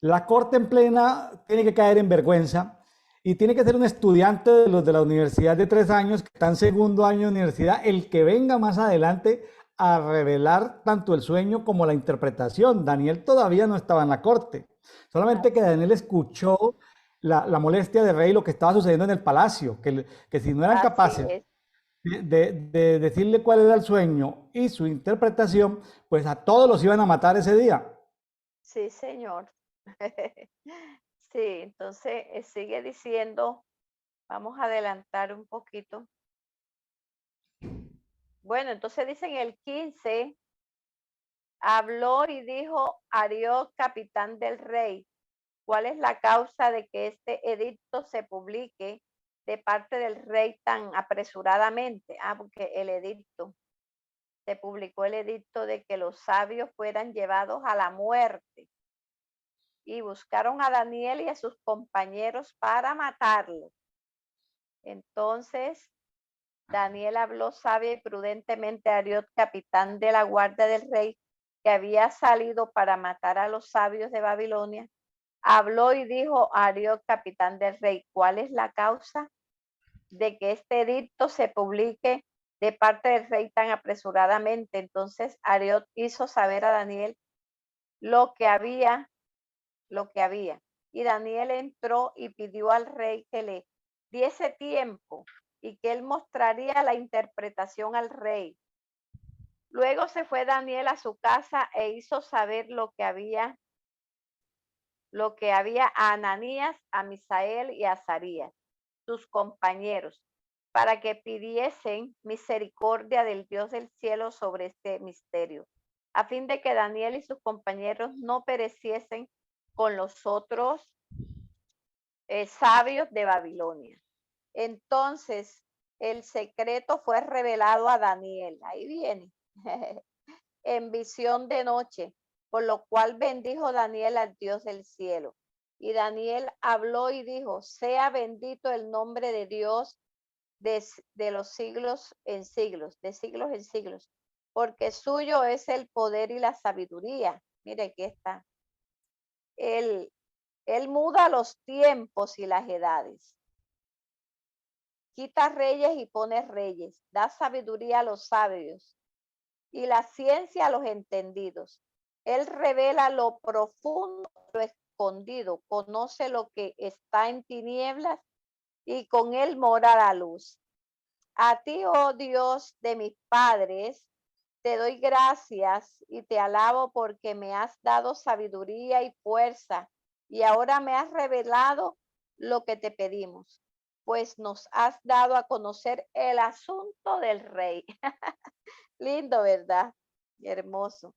Speaker 1: la corte en plena tiene que caer en vergüenza y tiene que ser un estudiante de los de la universidad de 3 años, que está en segundo año de universidad, el que venga más adelante a revelar tanto el sueño como la interpretación. Daniel todavía no estaba en la corte, solamente que
Speaker 2: Así,
Speaker 1: Daniel escuchó la molestia del rey, lo que estaba sucediendo en el palacio, que si no eran
Speaker 2: así
Speaker 1: capaces
Speaker 2: es.
Speaker 1: de decirle cuál era el sueño y su interpretación, pues a todos los iban a matar ese día.
Speaker 2: Sí, señor. Sí, entonces sigue diciendo, vamos a adelantar un poquito. Bueno, entonces dicen el 15, habló y dijo Ariok, capitán del rey, ¿cuál es la causa de que este edicto se publique de parte del rey tan apresuradamente? Porque el edicto, se publicó el edicto de que los sabios fueran llevados a la muerte y buscaron a Daniel y a sus compañeros para matarlo. Entonces Daniel habló sabia y prudentemente a Ariot, capitán de la guardia del rey, que había salido para matar a los sabios de Babilonia. Habló y dijo a Ariot, capitán del rey, ¿cuál es la causa de que este edicto se publique de parte del rey tan apresuradamente? Entonces Ariot hizo saber a Daniel lo que había, lo que había. Y Daniel entró y pidió al rey que le diese tiempo y que él mostraría la interpretación al rey. Luego se fue Daniel a su casa e hizo saber lo que había a Ananías, a Misael y a Azarías, sus compañeros, para que pidiesen misericordia del Dios del cielo sobre este misterio, a fin de que Daniel y sus compañeros no pereciesen con los otros sabios de Babilonia. Entonces, el secreto fue revelado a Daniel. Ahí viene. En visión de noche, por lo cual bendijo Daniel al Dios del cielo. Y Daniel habló y dijo, sea bendito el nombre de Dios de los siglos en siglos, de siglos en siglos, porque suyo es el poder y la sabiduría. Mire, aquí está. Él, él muda los tiempos y las edades. Quita reyes y pone reyes. Da sabiduría a los sabios y la ciencia a los entendidos. Él revela lo profundo, lo escondido, conoce lo que está en tinieblas y con él mora la luz. A ti, oh Dios de mis padres, te doy gracias y te alabo porque me has dado sabiduría y fuerza y ahora me has revelado lo que te pedimos, pues nos has dado a conocer el asunto del rey. Lindo, ¿verdad? Hermoso.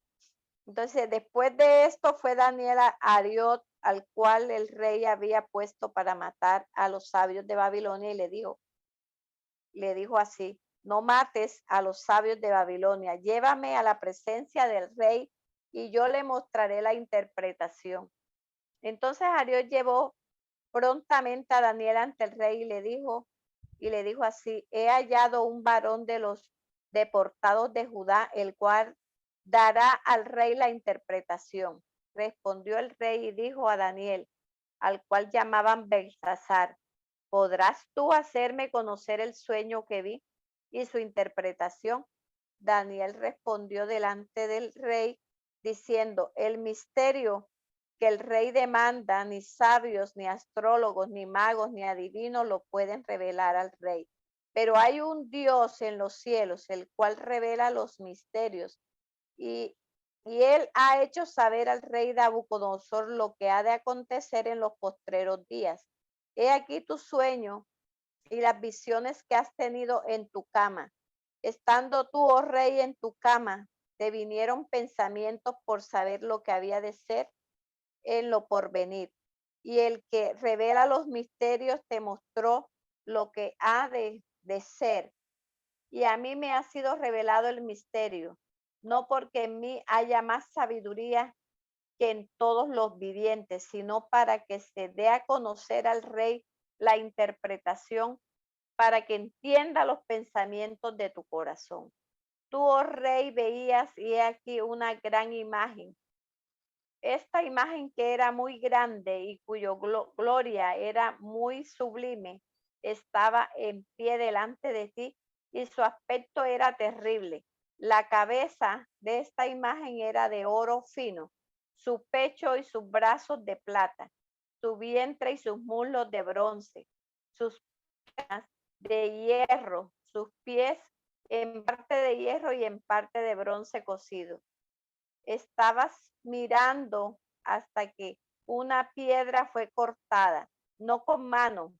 Speaker 2: Entonces, después de esto fue Daniel a Ariot, al cual el rey había puesto para matar a los sabios de Babilonia, y le dijo así, no mates a los sabios de Babilonia, llévame a la presencia del rey y yo le mostraré la interpretación. Entonces Ariot llevó prontamente a Daniel ante el rey y le dijo así, he hallado un varón de los deportados de Judá, el cual dará al rey la interpretación. Respondió el rey y dijo a Daniel, al cual llamaban Belsasar, ¿podrás tú hacerme conocer el sueño que vi y su interpretación? Daniel respondió delante del rey diciendo, el misterio que el rey demanda, ni sabios, ni astrólogos, ni magos, ni adivinos lo pueden revelar al rey. Pero hay un Dios en los cielos, el cual revela los misterios. Y, y él ha hecho saber al rey Nabucodonosor lo que ha de acontecer en los postreros días. He aquí tu sueño y las visiones que has tenido en tu cama. Estando tú, oh rey, en tu cama, te vinieron pensamientos por saber lo que había de ser en lo porvenir. Y el que revela los misterios te mostró lo que ha de ser. Y a mí me ha sido revelado el misterio, no porque en mí haya más sabiduría que en todos los vivientes, sino para que se dé a conocer al rey la interpretación, para que entienda los pensamientos de tu corazón. Tú, oh rey, veías y he aquí una gran imagen. Esta imagen que era muy grande y cuyo gloria era muy sublime, estaba en pie delante de ti y su aspecto era terrible. La cabeza de esta imagen era de oro fino, su pecho y sus brazos de plata, su vientre y sus muslos de bronce, sus piernas de hierro, sus pies en parte de hierro y en parte de bronce cocido. Estabas mirando hasta que una piedra fue cortada, no con mano,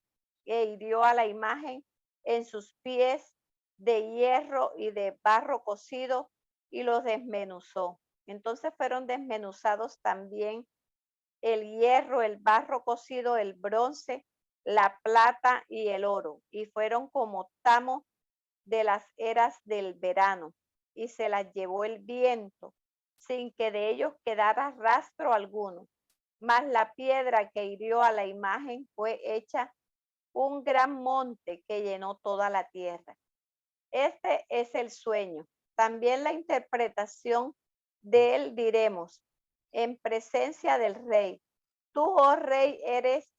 Speaker 2: e hirió a la imagen en sus pies de hierro y de barro cocido y los desmenuzó. Entonces fueron desmenuzados también el hierro, el barro cocido, el bronce, la plata y el oro, y fueron como tamo de las eras del verano, y se las llevó el viento, sin que de ellos quedara rastro alguno. Mas la piedra que hirió a la imagen fue hecha un gran monte que llenó toda la tierra. Este es el sueño. También la interpretación de él diremos, en presencia del rey. Tú, oh rey, eres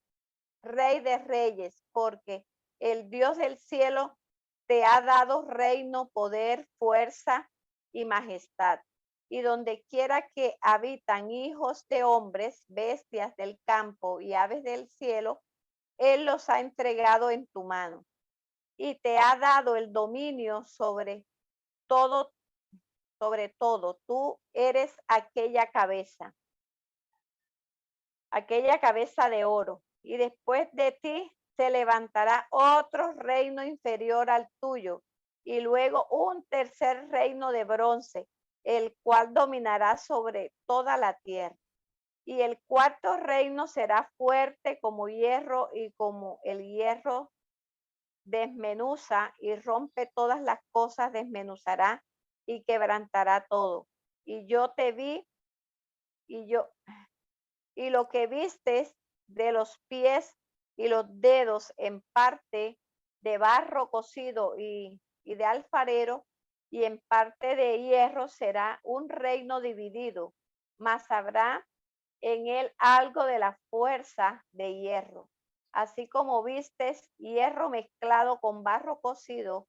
Speaker 2: rey de reyes, porque el Dios del cielo te ha dado reino, poder, fuerza y majestad. Y donde quiera que habitan hijos de hombres, bestias del campo y aves del cielo, Él los ha entregado en tu mano. Y te ha dado el dominio todo, sobre todo. Tú eres aquella cabeza de oro. Y después de ti se levantará otro reino inferior al tuyo, y luego un tercer reino de bronce, el cual dominará sobre toda la tierra. Y el cuarto reino será fuerte como hierro, y como el hierro desmenuza y rompe todas las cosas, desmenuzará y quebrantará todo. Y yo te vi, y yo, y lo que vistes de los pies y los dedos en parte de barro cocido y de alfarero, y en parte de hierro, será un reino dividido, mas habrá en él algo de la fuerza de hierro. Así como vistes hierro mezclado con barro cocido,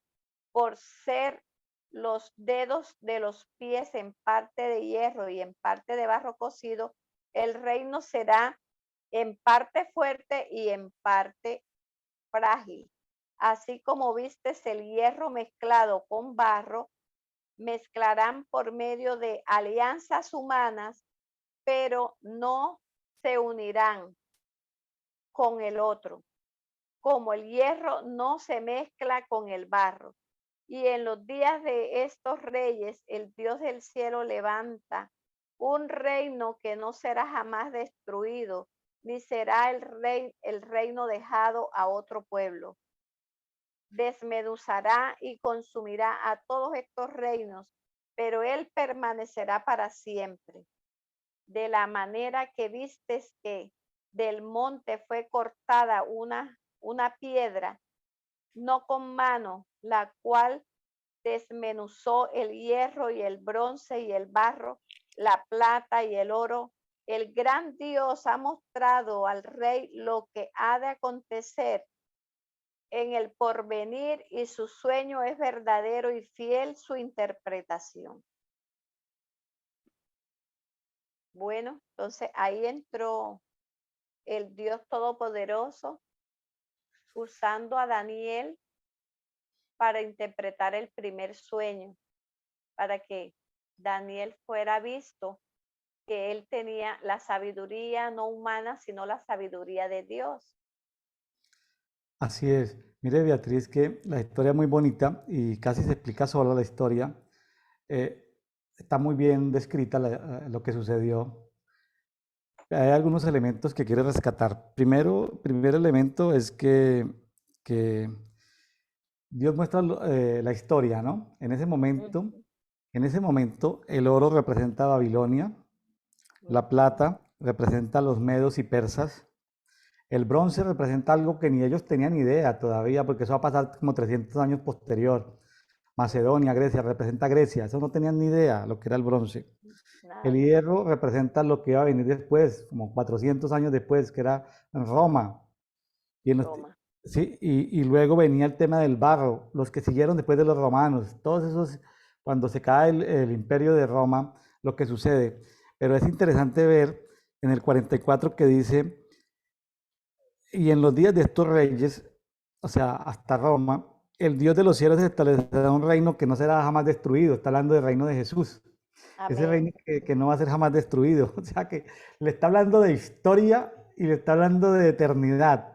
Speaker 2: por ser los dedos de los pies en parte de hierro y en parte de barro cocido, el reino será en parte fuerte y en parte frágil. Así como vistes el hierro mezclado con barro, mezclarán por medio de alianzas humanas, pero no se unirán con el otro, como el hierro no se mezcla con el barro. Y en los días de estos reyes, el Dios del cielo levanta un reino que no será jamás destruido, ni será el reino dejado a otro pueblo. Desmeduzará y consumirá a todos estos reinos, pero él permanecerá para siempre. De la manera que vistes que del monte fue cortada una piedra, no con mano, la cual desmenuzó el hierro y el bronce y el barro, la plata y el oro. El gran Dios ha mostrado al rey lo que ha de acontecer en el porvenir, y su sueño es verdadero y fiel su interpretación. Bueno, entonces ahí entró el Dios Todopoderoso usando a Daniel para interpretar el primer sueño, para que Daniel fuera visto que él tenía la sabiduría no humana, sino la sabiduría de Dios.
Speaker 1: Así es. Mire, Beatriz, que la historia es muy bonita y casi se explica sola la historia. Eh, Está muy bien descrita lo que sucedió. Hay algunos elementos que quiero rescatar. Primero, primer elemento es que Dios muestra la historia, ¿no?
Speaker 2: Ujú,
Speaker 1: En ese momento, el oro representa a Babilonia, la
Speaker 2: ujú.
Speaker 1: plata representa a los medos y persas, el bronce representa algo que ni ellos tenían idea todavía, porque eso va a pasar como 300 años posterior. Macedonia, Grecia, representa a Grecia, eso no tenían ni idea lo que era el bronce. El
Speaker 2: Nada,
Speaker 1: hierro representa lo que iba a venir después, como 400 años después, que era Roma. Y,
Speaker 2: Roma.
Speaker 1: sí, y luego venía el tema del barro, los que siguieron después de los romanos, todos esos, cuando se cae el imperio de Roma, lo que sucede. Pero es interesante ver en el 44 que dice, y en los días de estos reyes, o sea, hasta Roma, el Dios de los cielos establecerá un reino que no será jamás destruido. Está hablando del reino de Jesús. Ese reino
Speaker 2: Amén.
Speaker 1: que no va a ser jamás destruido. O sea, que le está hablando de historia y le está hablando de eternidad.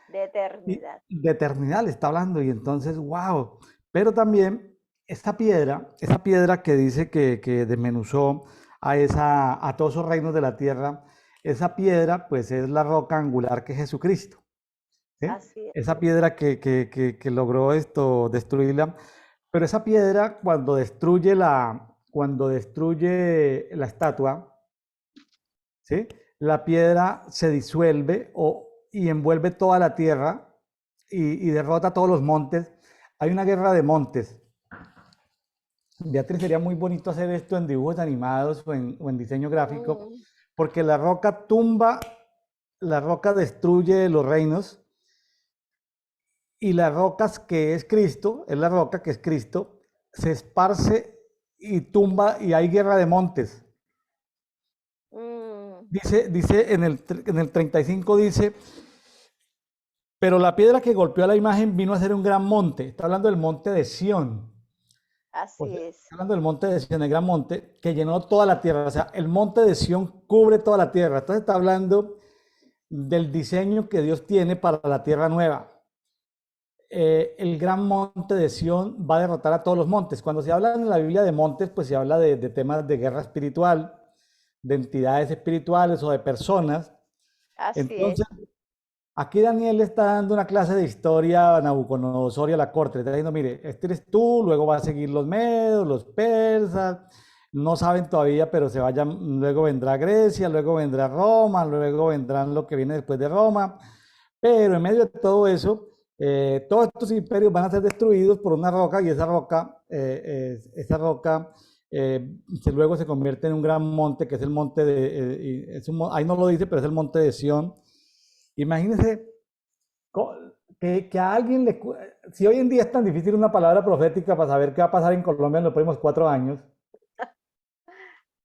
Speaker 2: De
Speaker 1: Y
Speaker 2: eternidad.
Speaker 1: de eternidad le está hablando. Y entonces, wow. Pero también esta piedra que dice que desmenuzó a todos esos reinos de la tierra, esa piedra pues es la roca angular que es Jesucristo. ¿Sí?
Speaker 2: Así es.
Speaker 1: Esa piedra que logró esto destruirla, pero esa piedra cuando destruye la estatua, ¿sí? La piedra se disuelve y envuelve toda la tierra y derrota todos los montes. Hay una guerra de montes. Beatriz, sería muy bonito hacer esto en dibujos animados o en diseño gráfico,
Speaker 2: Mm,
Speaker 1: porque la roca destruye los reinos y las rocas que es Cristo, es la roca que es Cristo, se esparce y tumba y hay guerra de montes.
Speaker 2: mm,
Speaker 1: Dice en el 35 dice, pero la piedra que golpeó a la imagen vino a ser un gran monte. Está hablando del monte de Sión. O
Speaker 2: así
Speaker 1: sea,
Speaker 2: es.
Speaker 1: está hablando del monte de Sión, el gran monte que llenó toda la tierra. O sea, el monte de Sión cubre toda la tierra. Entonces está hablando del diseño que Dios tiene para la tierra nueva. El gran monte de Sión va a derrotar a todos los montes. Cuando se habla en la Biblia de montes, pues se habla de temas de guerra espiritual, de entidades espirituales o de personas.
Speaker 2: Así
Speaker 1: Entonces,
Speaker 2: es.
Speaker 1: aquí Daniel le está dando una clase de historia a Nabucodonosor y a la corte. Le está diciendo, mire, este eres tú, luego va a seguir los medos, los persas, no saben todavía, pero luego vendrá Grecia, luego vendrá Roma, luego vendrán lo que viene después de Roma. Pero en medio de todo eso, todos estos imperios van a ser destruidos por una roca y esa roca luego se convierte en un gran monte que es el monte ahí no lo dice, pero es el monte de Sión. Imagínense que a alguien si hoy en día es tan difícil una palabra profética para saber qué va a pasar en Colombia en los próximos 4 años.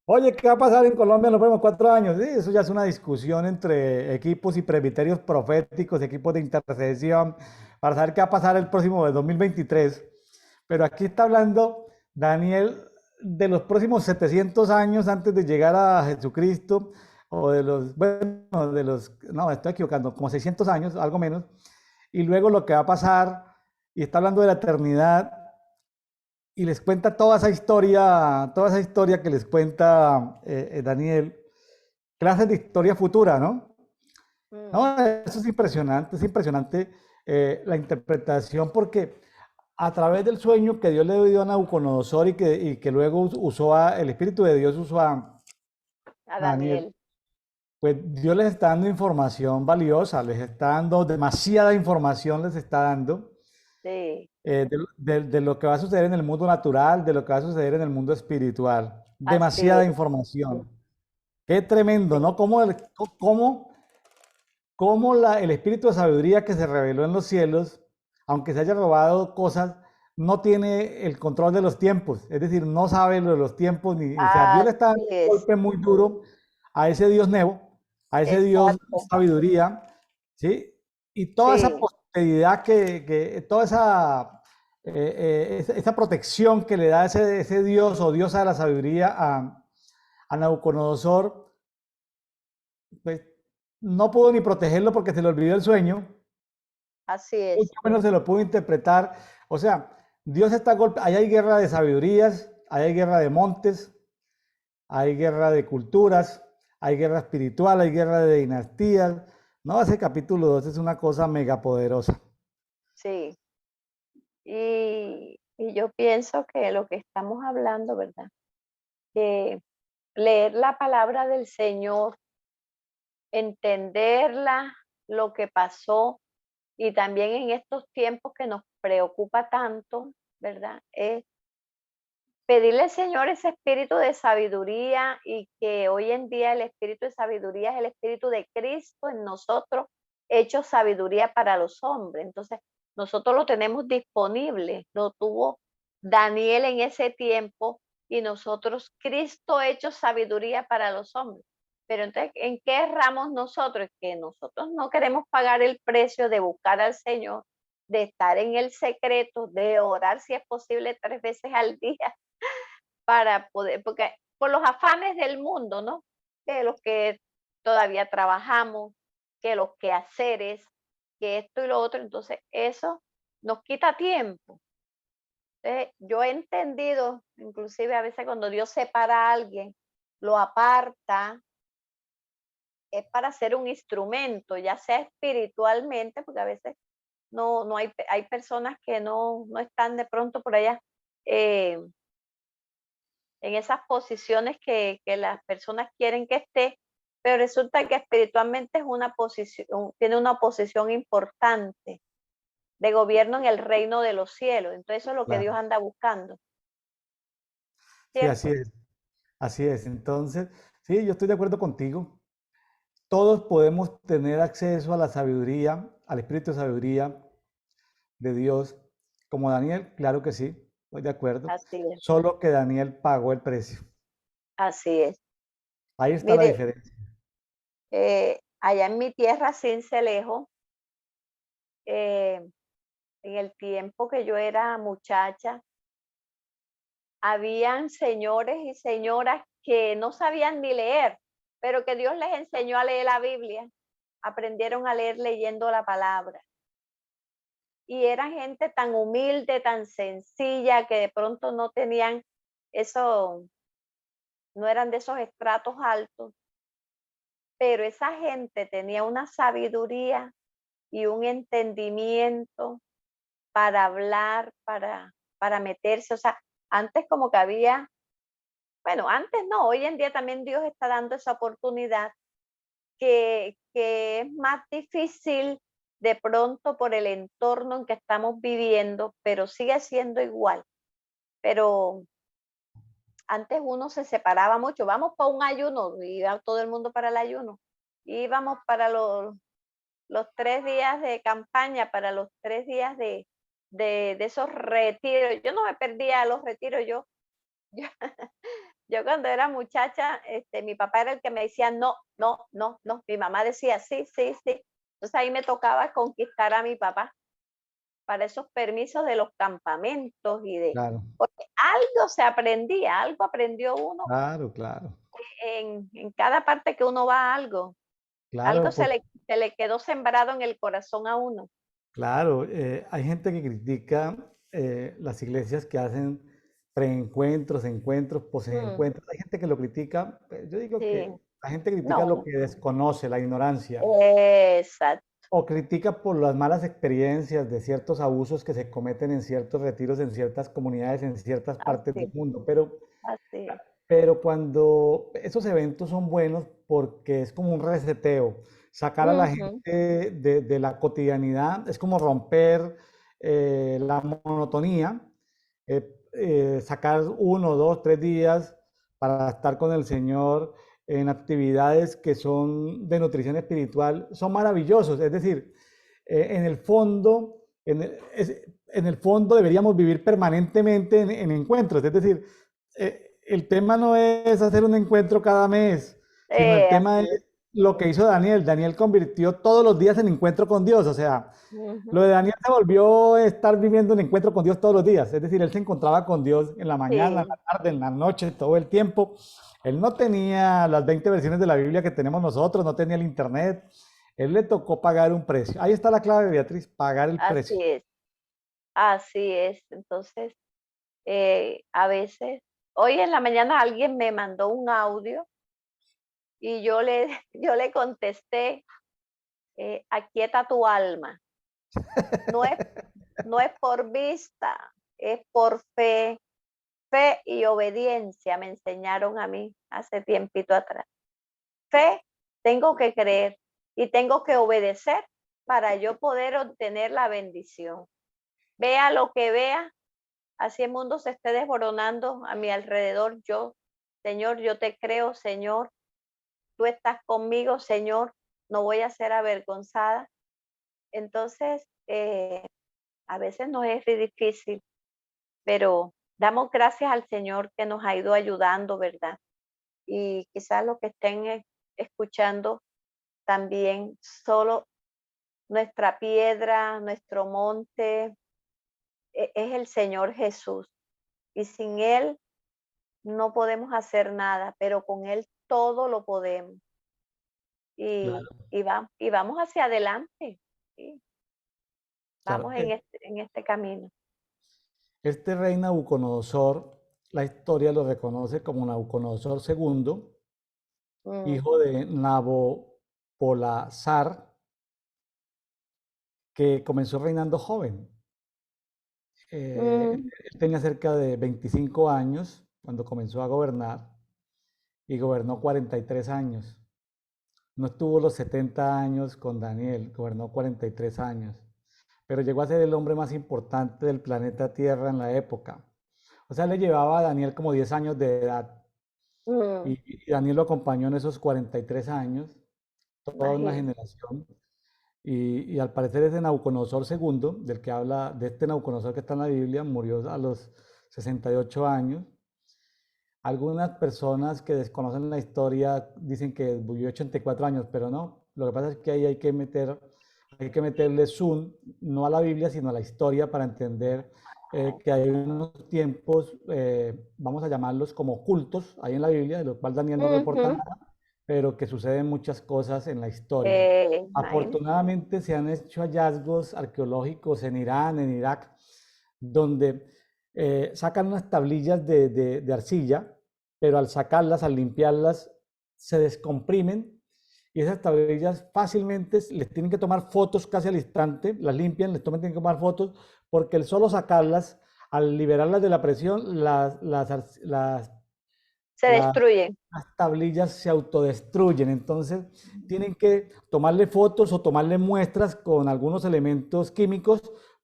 Speaker 1: Oye, ¿qué va a pasar en Colombia en los próximos 4 años? Sí, eso ya es una discusión entre equipos y presbiterios proféticos, equipos de intercesión, para saber qué va a pasar el próximo de 2023. Pero aquí está hablando Daniel de los próximos 700 años antes de llegar a Jesucristo, o no, estoy equivocando, como 600 años, algo menos, y luego lo que va a pasar, y está hablando de la eternidad, y les cuenta toda esa historia que les cuenta Daniel, clases de historia futura, ¿no?
Speaker 2: Mm,
Speaker 1: No, eso es impresionante la interpretación porque a través del sueño que Dios le dio a Nabucodonosor y que luego el Espíritu de Dios usó
Speaker 2: a
Speaker 1: a Daniel,
Speaker 2: Daniel.
Speaker 1: pues Dios les está dando información valiosa, les está dando demasiada información, les está dando
Speaker 2: Sí,
Speaker 1: de lo que va a suceder en el mundo natural, de lo que va a suceder en el mundo espiritual.
Speaker 2: así
Speaker 1: Demasiada
Speaker 2: es.
Speaker 1: información. Qué tremendo,
Speaker 2: Sí.
Speaker 1: ¿no? Cómo el espíritu de sabiduría que se reveló en los cielos, aunque se haya robado cosas, no tiene el control de los tiempos. Es decir, no sabe lo de los tiempos. O sea, Dios le está dando
Speaker 2: Así
Speaker 1: un
Speaker 2: es.
Speaker 1: golpe muy duro a ese Dios Nebo, a ese Dios
Speaker 2: Exacto.
Speaker 1: sabiduría, ¿sí? Y toda esa
Speaker 2: Sí,
Speaker 1: posteridad toda esa protección que le da ese Dios o diosa de la sabiduría a Nabucodonosor, pues no pudo ni protegerlo porque se le olvidó el sueño.
Speaker 2: así
Speaker 1: Mucho
Speaker 2: es.
Speaker 1: menos se lo pudo interpretar. O sea, Dios está golpeando. Ahí hay guerra de sabidurías, ahí hay guerra de montes, hay guerra de culturas, hay guerra espiritual, hay guerra de dinastías. No, ese capítulo 2 es una cosa megapoderosa.
Speaker 2: Sí. Y yo pienso que lo que estamos hablando, ¿verdad? Que leer la palabra del Señor, entenderla, lo que pasó, y también en estos tiempos que nos preocupa tanto, ¿verdad? Es pedirle al Señor ese espíritu de sabiduría, y que hoy en día el espíritu de sabiduría es el espíritu de Cristo en nosotros, hecho sabiduría para los hombres. Entonces, nosotros lo tenemos disponible, lo tuvo Daniel en ese tiempo, y nosotros, Cristo hecho sabiduría para los hombres. Pero entonces, ¿en qué erramos nosotros? Que nosotros no queremos pagar el precio de buscar al Señor, de estar en el secreto, de orar si es posible 3 veces al día, para poder, porque por los afanes del mundo, ¿no? Que los que todavía trabajamos, que los quehaceres, que esto y lo otro, entonces eso nos quita tiempo. Entonces, yo he entendido, inclusive a veces cuando Dios separa a alguien, lo aparta, es para ser un instrumento, ya sea espiritualmente, porque a veces no hay personas que no están de pronto por allá, eh, en esas posiciones que las personas quieren que esté, pero resulta que espiritualmente es una posición, tiene una posición importante de gobierno en el reino de los cielos. Entonces eso es lo que Dios
Speaker 1: Claro.
Speaker 2: anda buscando,
Speaker 1: Sí, así
Speaker 2: ¿cierto?
Speaker 1: es. Así es. Entonces, sí, yo estoy de acuerdo contigo. Todos podemos tener acceso a la sabiduría, al espíritu de sabiduría de Dios, como Daniel, claro que sí, estoy de acuerdo.
Speaker 2: Así es,
Speaker 1: Solo que Daniel pagó el precio.
Speaker 2: así es.
Speaker 1: Ahí está la
Speaker 2: Mire,
Speaker 1: diferencia.
Speaker 2: allá en mi tierra, Cincelejo, eh, en el tiempo que yo era muchacha, habían señores y señoras que no sabían ni leer, pero que Dios les enseñó a leer la Biblia. Aprendieron a leer leyendo la palabra. Y era gente tan humilde, tan sencilla, que de pronto no tenían eso, no eran de esos estratos altos, pero esa gente tenía una sabiduría y un entendimiento para hablar, para meterse. O sea, antes como que había, bueno, antes no, hoy en día también Dios está dando esa oportunidad, que es más difícil de pronto por el entorno en que estamos viviendo, pero sigue siendo igual. Pero antes uno se separaba mucho, vamos para un ayuno, iba todo el mundo para el ayuno, íbamos para los 3 días de campaña, para los 3 días de esos retiros. Yo no me perdía los retiros, yo, yo cuando era muchacha, mi papá era el que me decía, no, no, no, no, mi mamá decía, sí, sí, sí. Entonces ahí me tocaba conquistar a mi papá para esos permisos de los campamentos
Speaker 1: Claro,
Speaker 2: porque algo se aprendía, algo aprendió uno
Speaker 1: claro, claro,
Speaker 2: en cada parte que uno va, algo
Speaker 1: claro, pues
Speaker 2: se le quedó sembrado en el corazón a uno.
Speaker 1: claro. Hay gente que critica las iglesias que hacen preencuentros, encuentros,
Speaker 2: Mm,
Speaker 1: posencuentros. Hay gente que lo critica. Yo digo
Speaker 2: sí,
Speaker 1: que la gente critica lo
Speaker 2: no,
Speaker 1: que desconoce, la ignorancia.
Speaker 2: exacto,
Speaker 1: O critica por las malas experiencias de ciertos abusos que se cometen en ciertos retiros, en ciertas comunidades, en ciertas partes del
Speaker 2: así,
Speaker 1: mundo.
Speaker 2: así,
Speaker 1: Pero cuando esos eventos son buenos porque es como un reseteo, sacar a la
Speaker 2: ujú,
Speaker 1: gente de la cotidianidad, es como romper la monotonía, sacar 1, 2, 3 días para estar con el Señor en actividades que son de nutrición espiritual, son maravillosos. Es decir, en el fondo, en el fondo deberíamos vivir permanentemente en encuentros. Es decir, el tema no es hacer un encuentro cada mes, sino el tema
Speaker 2: así
Speaker 1: es
Speaker 2: es,
Speaker 1: lo que hizo Daniel. Daniel convirtió todos los días en encuentro con Dios. O sea, lo
Speaker 2: ujú,
Speaker 1: de Daniel se volvió estar viviendo un encuentro con Dios todos los días. Es decir, él se encontraba con Dios en la mañana, en la
Speaker 2: sí,
Speaker 1: tarde, en la noche, todo el tiempo. Él no tenía las 20 versiones de la Biblia que tenemos nosotros, no tenía el internet. Él le tocó pagar un precio. Ahí está la clave, Beatriz, pagar el
Speaker 2: Así
Speaker 1: precio.
Speaker 2: es, así es. Entonces, a veces, hoy en la mañana alguien me mandó un audio y yo le contesté, aquieta tu alma. No es, no es por vista, es por fe. Fe y obediencia me enseñaron a mí hace tiempito atrás. Fe, tengo que creer y tengo que obedecer para yo poder obtener la bendición. Vea lo que vea, así el mundo se esté desboronando a mi alrededor. Señor, yo te creo, Señor, tú estás conmigo, Señor, no voy a ser avergonzada. Entonces, a veces nos es difícil, pero damos gracias al Señor que nos ha ido ayudando, ¿verdad? Y quizás los que estén escuchando también, solo nuestra piedra, nuestro monte, es el Señor Jesús. Y sin Él no podemos hacer nada, pero con Él todo lo podemos. Y,
Speaker 1: Claro,
Speaker 2: y vamos hacia adelante, ¿sí?
Speaker 1: claro.
Speaker 2: Vamos en este camino.
Speaker 1: Este rey Nabucodonosor, la historia lo reconoce como Nabucodonosor segundo,
Speaker 2: Mm,
Speaker 1: hijo de Nabopolassar, que comenzó reinando joven.
Speaker 2: mm,
Speaker 1: Él tenía cerca de 25 años cuando comenzó a gobernar y gobernó 43 años. No estuvo los 70 años con Daniel, gobernó 43 años, pero llegó a ser el hombre más importante del planeta Tierra en la época. O sea, le llevaba a Daniel como 10 años de edad
Speaker 2: mm,
Speaker 1: y Daniel lo acompañó en esos 43 años, toda una
Speaker 2: imagínate.
Speaker 1: generación. Y al parecer ese Nabucodonosor segundo, del que habla, de este Nabucodonosor que está en la Biblia, murió a los 68 años. Algunas personas que desconocen la historia dicen que vivió 84 años, pero no. Lo que pasa es que ahí hay que meterle zoom, no a la Biblia, sino a la historia para entender que hay unos tiempos, vamos a llamarlos como ocultos, ahí en la Biblia, de los cuales Daniel no reporta
Speaker 2: Ujú,
Speaker 1: nada, pero que suceden muchas cosas en la historia.
Speaker 2: imagínate.
Speaker 1: Afortunadamente se han hecho hallazgos arqueológicos en Irán, en Irak, donde sacan unas tablillas de arcilla, pero al sacarlas, al limpiarlas, se descomprimen y esas tablillas fácilmente les tienen que tomar fotos casi al instante, las limpian, tienen que tomar fotos, porque el solo sacarlas, al liberarlas de la presión,
Speaker 2: Se
Speaker 1: las,
Speaker 2: destruyen.
Speaker 1: las tablillas se autodestruyen. Entonces, tienen que tomarle fotos o tomarle muestras con algunos elementos químicos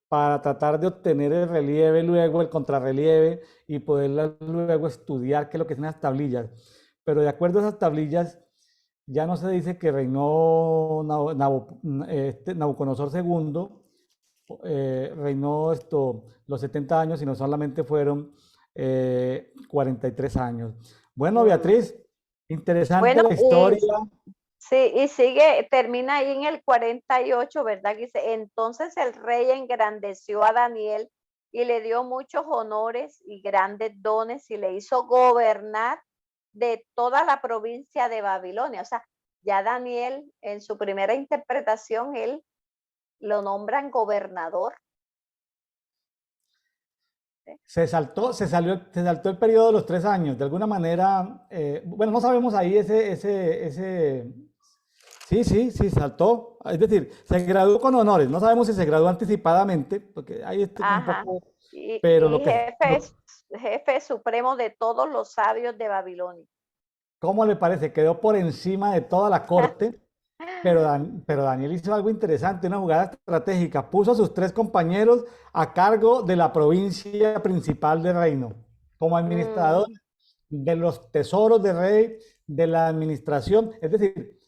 Speaker 1: para tratar de obtener el relieve, luego el contrarrelieve y poderlas luego estudiar qué es lo que son las tablillas. Pero de acuerdo a esas tablillas, ya no se dice que reinó Nabucodonosor segundo, reinó los 70 años, sino solamente fueron 43 años. Bueno,
Speaker 2: Mm.
Speaker 1: Beatriz, interesante
Speaker 2: Bueno,
Speaker 1: la historia.
Speaker 2: sí, y sigue, termina ahí en el 48, ¿verdad? Que dice, entonces el rey engrandeció a Daniel y le dio muchos honores y grandes dones y le hizo gobernar de toda la provincia de Babilonia. O sea, ya Daniel en su primera interpretación, él lo nombran gobernador. ¿Sí?
Speaker 1: Se saltó el periodo de los 3 años. De alguna manera, bueno, no sabemos ahí sí, sí, sí, saltó. Es decir, se graduó con honores. No sabemos si se graduó anticipadamente, porque ahí está un
Speaker 2: Ajá.
Speaker 1: poco, pero
Speaker 2: Y jefe, jefe supremo de todos los sabios de Babilonia.
Speaker 1: ¿cómo le parece? Quedó por encima de toda la corte. Pero Daniel hizo algo interesante, una jugada estratégica. Puso a sus 3 compañeros a cargo de la provincia principal del reino, como administrador
Speaker 2: Mm,
Speaker 1: de los tesoros del rey, de la administración. Es decir,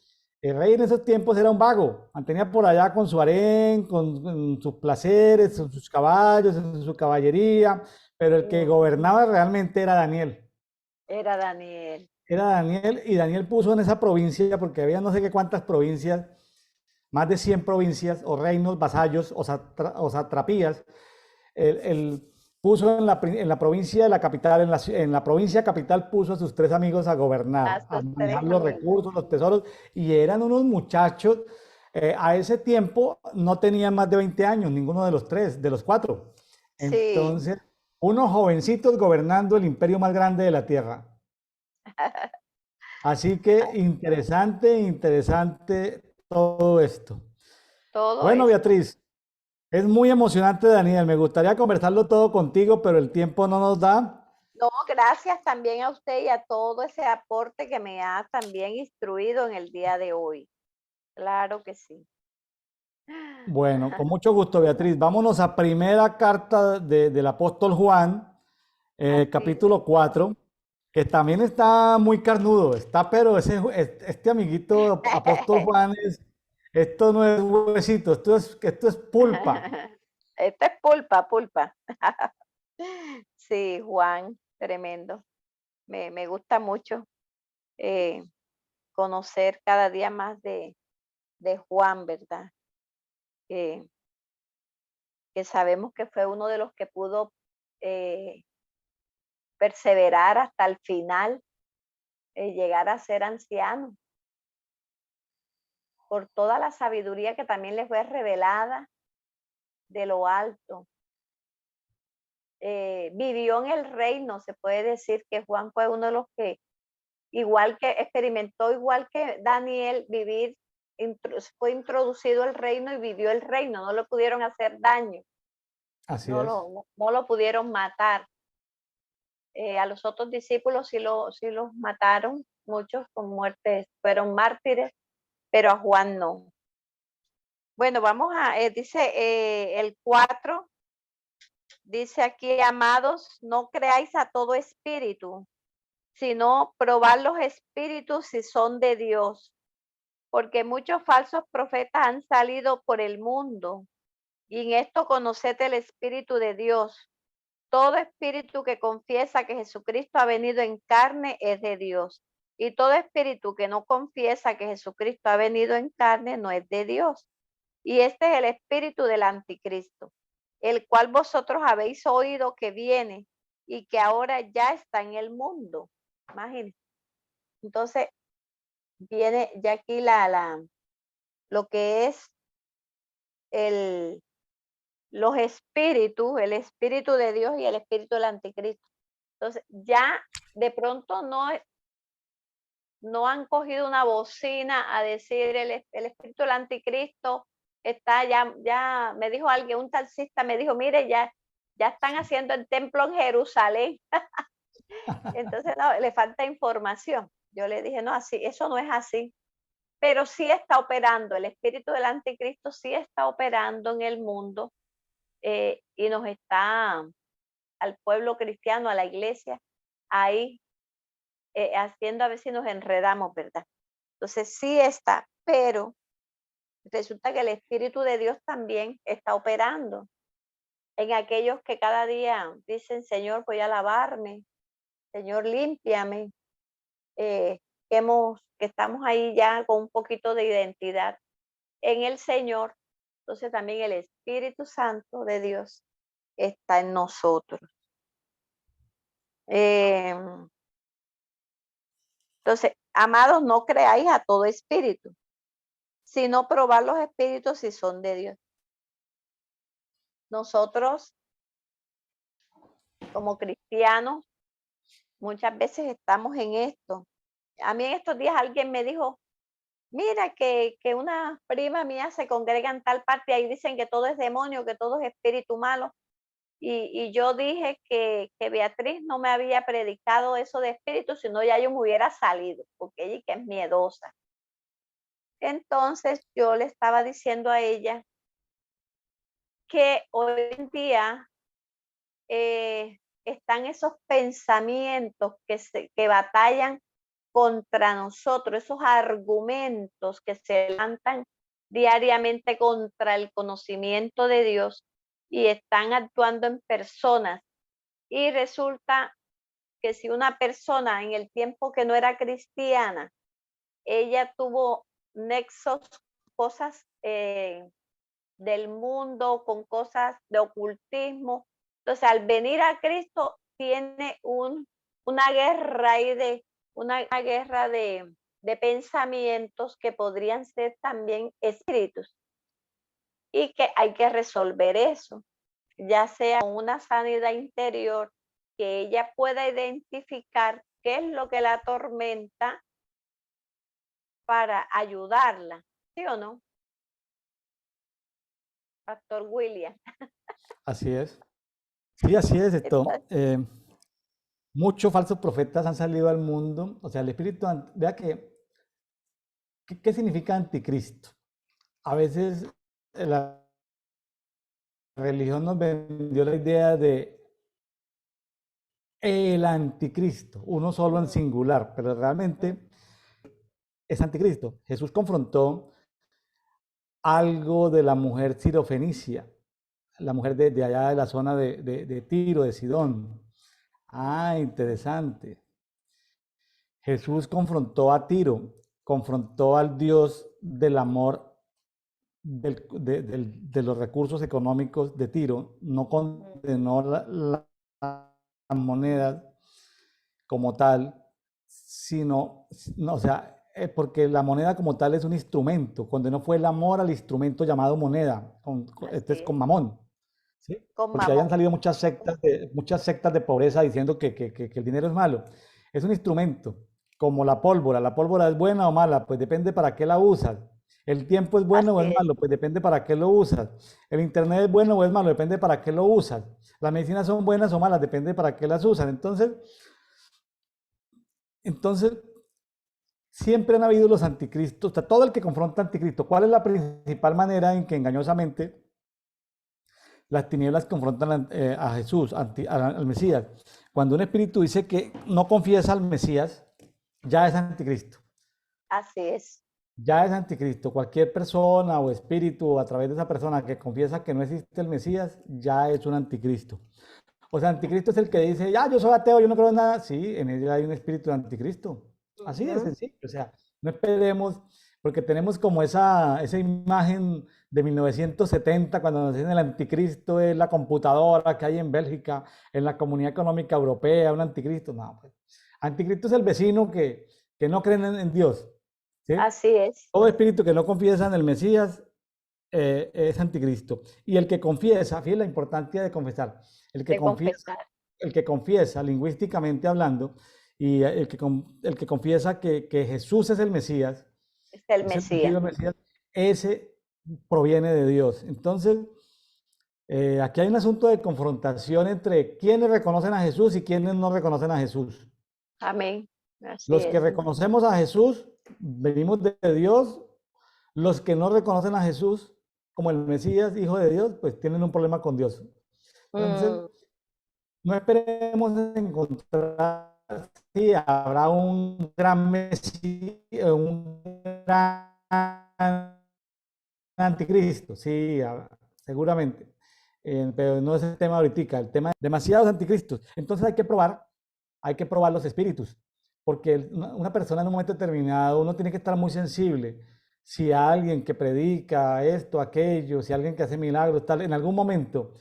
Speaker 1: el rey en esos tiempos era un vago, mantenía por allá con su harén, con sus placeres, con sus caballos, en su caballería, pero el que
Speaker 2: mm,
Speaker 1: gobernaba realmente era Daniel.
Speaker 2: era Daniel.
Speaker 1: Era Daniel y Daniel puso en esa provincia, porque había no sé qué cuántas provincias, más de 100 provincias o reinos, vasallos o satrapías. Él puso en la provincia de la capital, en la provincia capital puso a sus 3 amigos a
Speaker 2: A
Speaker 1: gobernar, a
Speaker 2: sus tres
Speaker 1: manejar los
Speaker 2: amigos.
Speaker 1: recursos, los tesoros, y eran unos muchachos. A ese tiempo no tenían más de 20 años, ninguno de los tres, de los cuatro.
Speaker 2: Sí.
Speaker 1: Entonces, unos jovencitos gobernando el imperio más grande de la tierra. Así que interesante, interesante todo esto.
Speaker 2: Todo
Speaker 1: Bueno,
Speaker 2: esto.
Speaker 1: Beatriz, es muy emocionante, Daniel. Me gustaría conversarlo todo contigo, pero el tiempo no nos da.
Speaker 2: No, gracias también a usted y a todo ese aporte que me ha también instruido en el día de hoy. Claro que sí.
Speaker 1: Bueno, con mucho gusto, Beatriz. Vámonos a primera carta del apóstol Juan,
Speaker 2: Así
Speaker 1: capítulo
Speaker 2: mismo.
Speaker 1: 4, que también está muy carnudo. Está, pero este amiguito apóstol Juan esto no es huesito, esto es pulpa.
Speaker 2: Esto es pulpa, pulpa. Sí, Juan, tremendo. Me gusta mucho eh, conocer cada día más de Juan, ¿verdad? Que, que sabemos que fue uno de los que pudo eh, perseverar hasta el final, llegar a ser anciano, por toda la sabiduría que también le fue revelada de lo alto. Vivió en el reino, se puede decir que Juan fue uno de los que, igual que experimentó, igual que Daniel, fue introducido el reino y vivió el reino, no le pudieron hacer daño,
Speaker 1: Así es.
Speaker 2: no lo pudieron matar. A los otros discípulos sí los mataron, muchos con muertes, fueron mártires, pero a Juan no. Bueno, dice el 4, dice aquí, amados, no creáis a todo espíritu, sino probar los espíritus si son de Dios, porque muchos falsos profetas han salido por el mundo, y en esto conoced el Espíritu de Dios. Todo espíritu que confiesa que Jesucristo ha venido en carne es de Dios, y todo espíritu que no confiesa que Jesucristo ha venido en carne no es de Dios. Y este es el espíritu del anticristo, el cual vosotros habéis oído que viene y que ahora ya está en el mundo. Imagínense. Entonces, viene ya aquí lo que es el, los espíritus, el espíritu de Dios y el espíritu del anticristo. Entonces, ya de pronto no han cogido una bocina a decir el espíritu del anticristo está ya me dijo alguien, un taxista me dijo, mire, ya están haciendo el templo en Jerusalén. Entonces, no, le falta información. Yo le dije, no, así, eso no es así. Pero sí está operando, el espíritu del anticristo sí está operando en el mundo y nos está, al pueblo cristiano, a la iglesia, ahí haciendo a ver si nos enredamos, ¿verdad? Entonces sí está, pero resulta que el Espíritu de Dios también está operando en aquellos que cada día dicen, Señor, voy a lavarme, Señor, límpiame, eh, que estamos ahí ya con un poquito de identidad en el Señor. Entonces también el Espíritu Santo de Dios está en nosotros. Eh, entonces, amados, no creáis a todo espíritu, sino probar los espíritus si son de Dios. Nosotros, como cristianos, muchas veces estamos en esto. A mí en estos días alguien me dijo, mira que una prima mía se congrega en tal parte y ahí dicen que todo es demonio, que todo es espíritu malo. Y yo dije que Beatriz no me había predicado eso de espíritu, sino ya yo me hubiera salido, porque ella que es miedosa. Entonces yo le estaba diciendo a ella que hoy en día están esos pensamientos que batallan contra nosotros, esos argumentos que se levantan diariamente contra el conocimiento de Dios y están actuando en personas. Y resulta que si una persona en el tiempo que no era cristiana, ella tuvo nexos, cosas del mundo, con cosas de ocultismo. Entonces, al venir a Cristo, tiene una guerra ahí una guerra de pensamientos que podrían ser también espíritus y que hay que resolver eso, ya sea con una sanidad interior, que ella pueda identificar qué es lo que la atormenta para ayudarla, ¿sí o no, Pastor William?
Speaker 1: Así es. Sí, así es esto.
Speaker 2: Entonces,
Speaker 1: Muchos falsos profetas han salido al mundo. O sea, el espíritu, vea que, ¿qué significa anticristo? A veces la religión nos vendió la idea de el anticristo, uno solo en singular, pero realmente es anticristo. Jesús confrontó algo de la mujer sirofenicia, la mujer de allá de la zona de Tiro, de Sidón. Ah, interesante. Jesús confrontó a Tiro, confrontó al Dios del amor de los recursos económicos de Tiro, no condenó las monedas como tal, sino, no, o sea, porque la moneda como tal es un instrumento, condenó fue el amor al instrumento llamado moneda, este es
Speaker 2: así
Speaker 1: con
Speaker 2: es,
Speaker 1: mamón, ¿sí?
Speaker 2: con
Speaker 1: Porque hayan
Speaker 2: mamón.
Speaker 1: salido muchas sectas de pobreza diciendo que el dinero es malo. Es un instrumento, como la pólvora es buena o mala, pues depende para qué la usas. El tiempo es bueno o
Speaker 2: Así
Speaker 1: es
Speaker 2: es,
Speaker 1: malo, pues depende para qué lo usas. El internet es bueno o es malo, depende para qué lo usas. Las medicinas son buenas o malas, depende para qué las usas. Entonces, siempre han habido los anticristos, o sea, todo el que confronta anticristo. ¿Cuál es la principal manera en que engañosamente las tinieblas confrontan a Jesús, al Mesías? Cuando un espíritu dice que no confiesa al Mesías, ya es anticristo.
Speaker 2: así es.
Speaker 1: Ya es anticristo. Cualquier persona o espíritu a través de esa persona que confiesa que no existe el Mesías, ya es un anticristo. O sea, anticristo es el que dice, ya, yo soy ateo, yo no creo en nada. Sí, en él hay un espíritu de anticristo. Así de
Speaker 2: Ujú.
Speaker 1: sencillo. O sea, no esperemos, porque tenemos como esa imagen de 1970, cuando nos dicen el anticristo es la computadora que hay en Bélgica, en la Comunidad Económica Europea, un anticristo. No, pues, anticristo es el vecino que no cree en Dios. ¿Sí?
Speaker 2: Así es,
Speaker 1: Todo espíritu que no confiesa en el Mesías es anticristo. Y el que confiesa, fíjate la importancia de confesar, el que
Speaker 2: de
Speaker 1: confiesa,
Speaker 2: confesar.
Speaker 1: el que confiesa lingüísticamente hablando, y el que confiesa que Jesús es el Mesías,
Speaker 2: Es el
Speaker 1: es el
Speaker 2: Mesías.
Speaker 1: ungido Mesías, ese proviene de Dios. Entonces, aquí hay un asunto de confrontación entre quienes reconocen a Jesús y quienes no reconocen a Jesús.
Speaker 2: Amén. Así
Speaker 1: Los que
Speaker 2: es.
Speaker 1: reconocemos a Jesús, venimos de Dios. Los que no reconocen a Jesús como el Mesías, Hijo de Dios, pues tienen un problema con Dios. Entonces,
Speaker 2: Mm,
Speaker 1: no esperemos encontrar, sí, habrá un gran Mesías, un gran anticristo, sí, seguramente. Pero no es el tema ahorita, el tema es demasiados anticristos. Entonces hay que probar los espíritus, porque una persona en un momento determinado, uno tiene que estar muy sensible. Si alguien que predica esto, aquello, si alguien que hace milagros, tal, en algún momento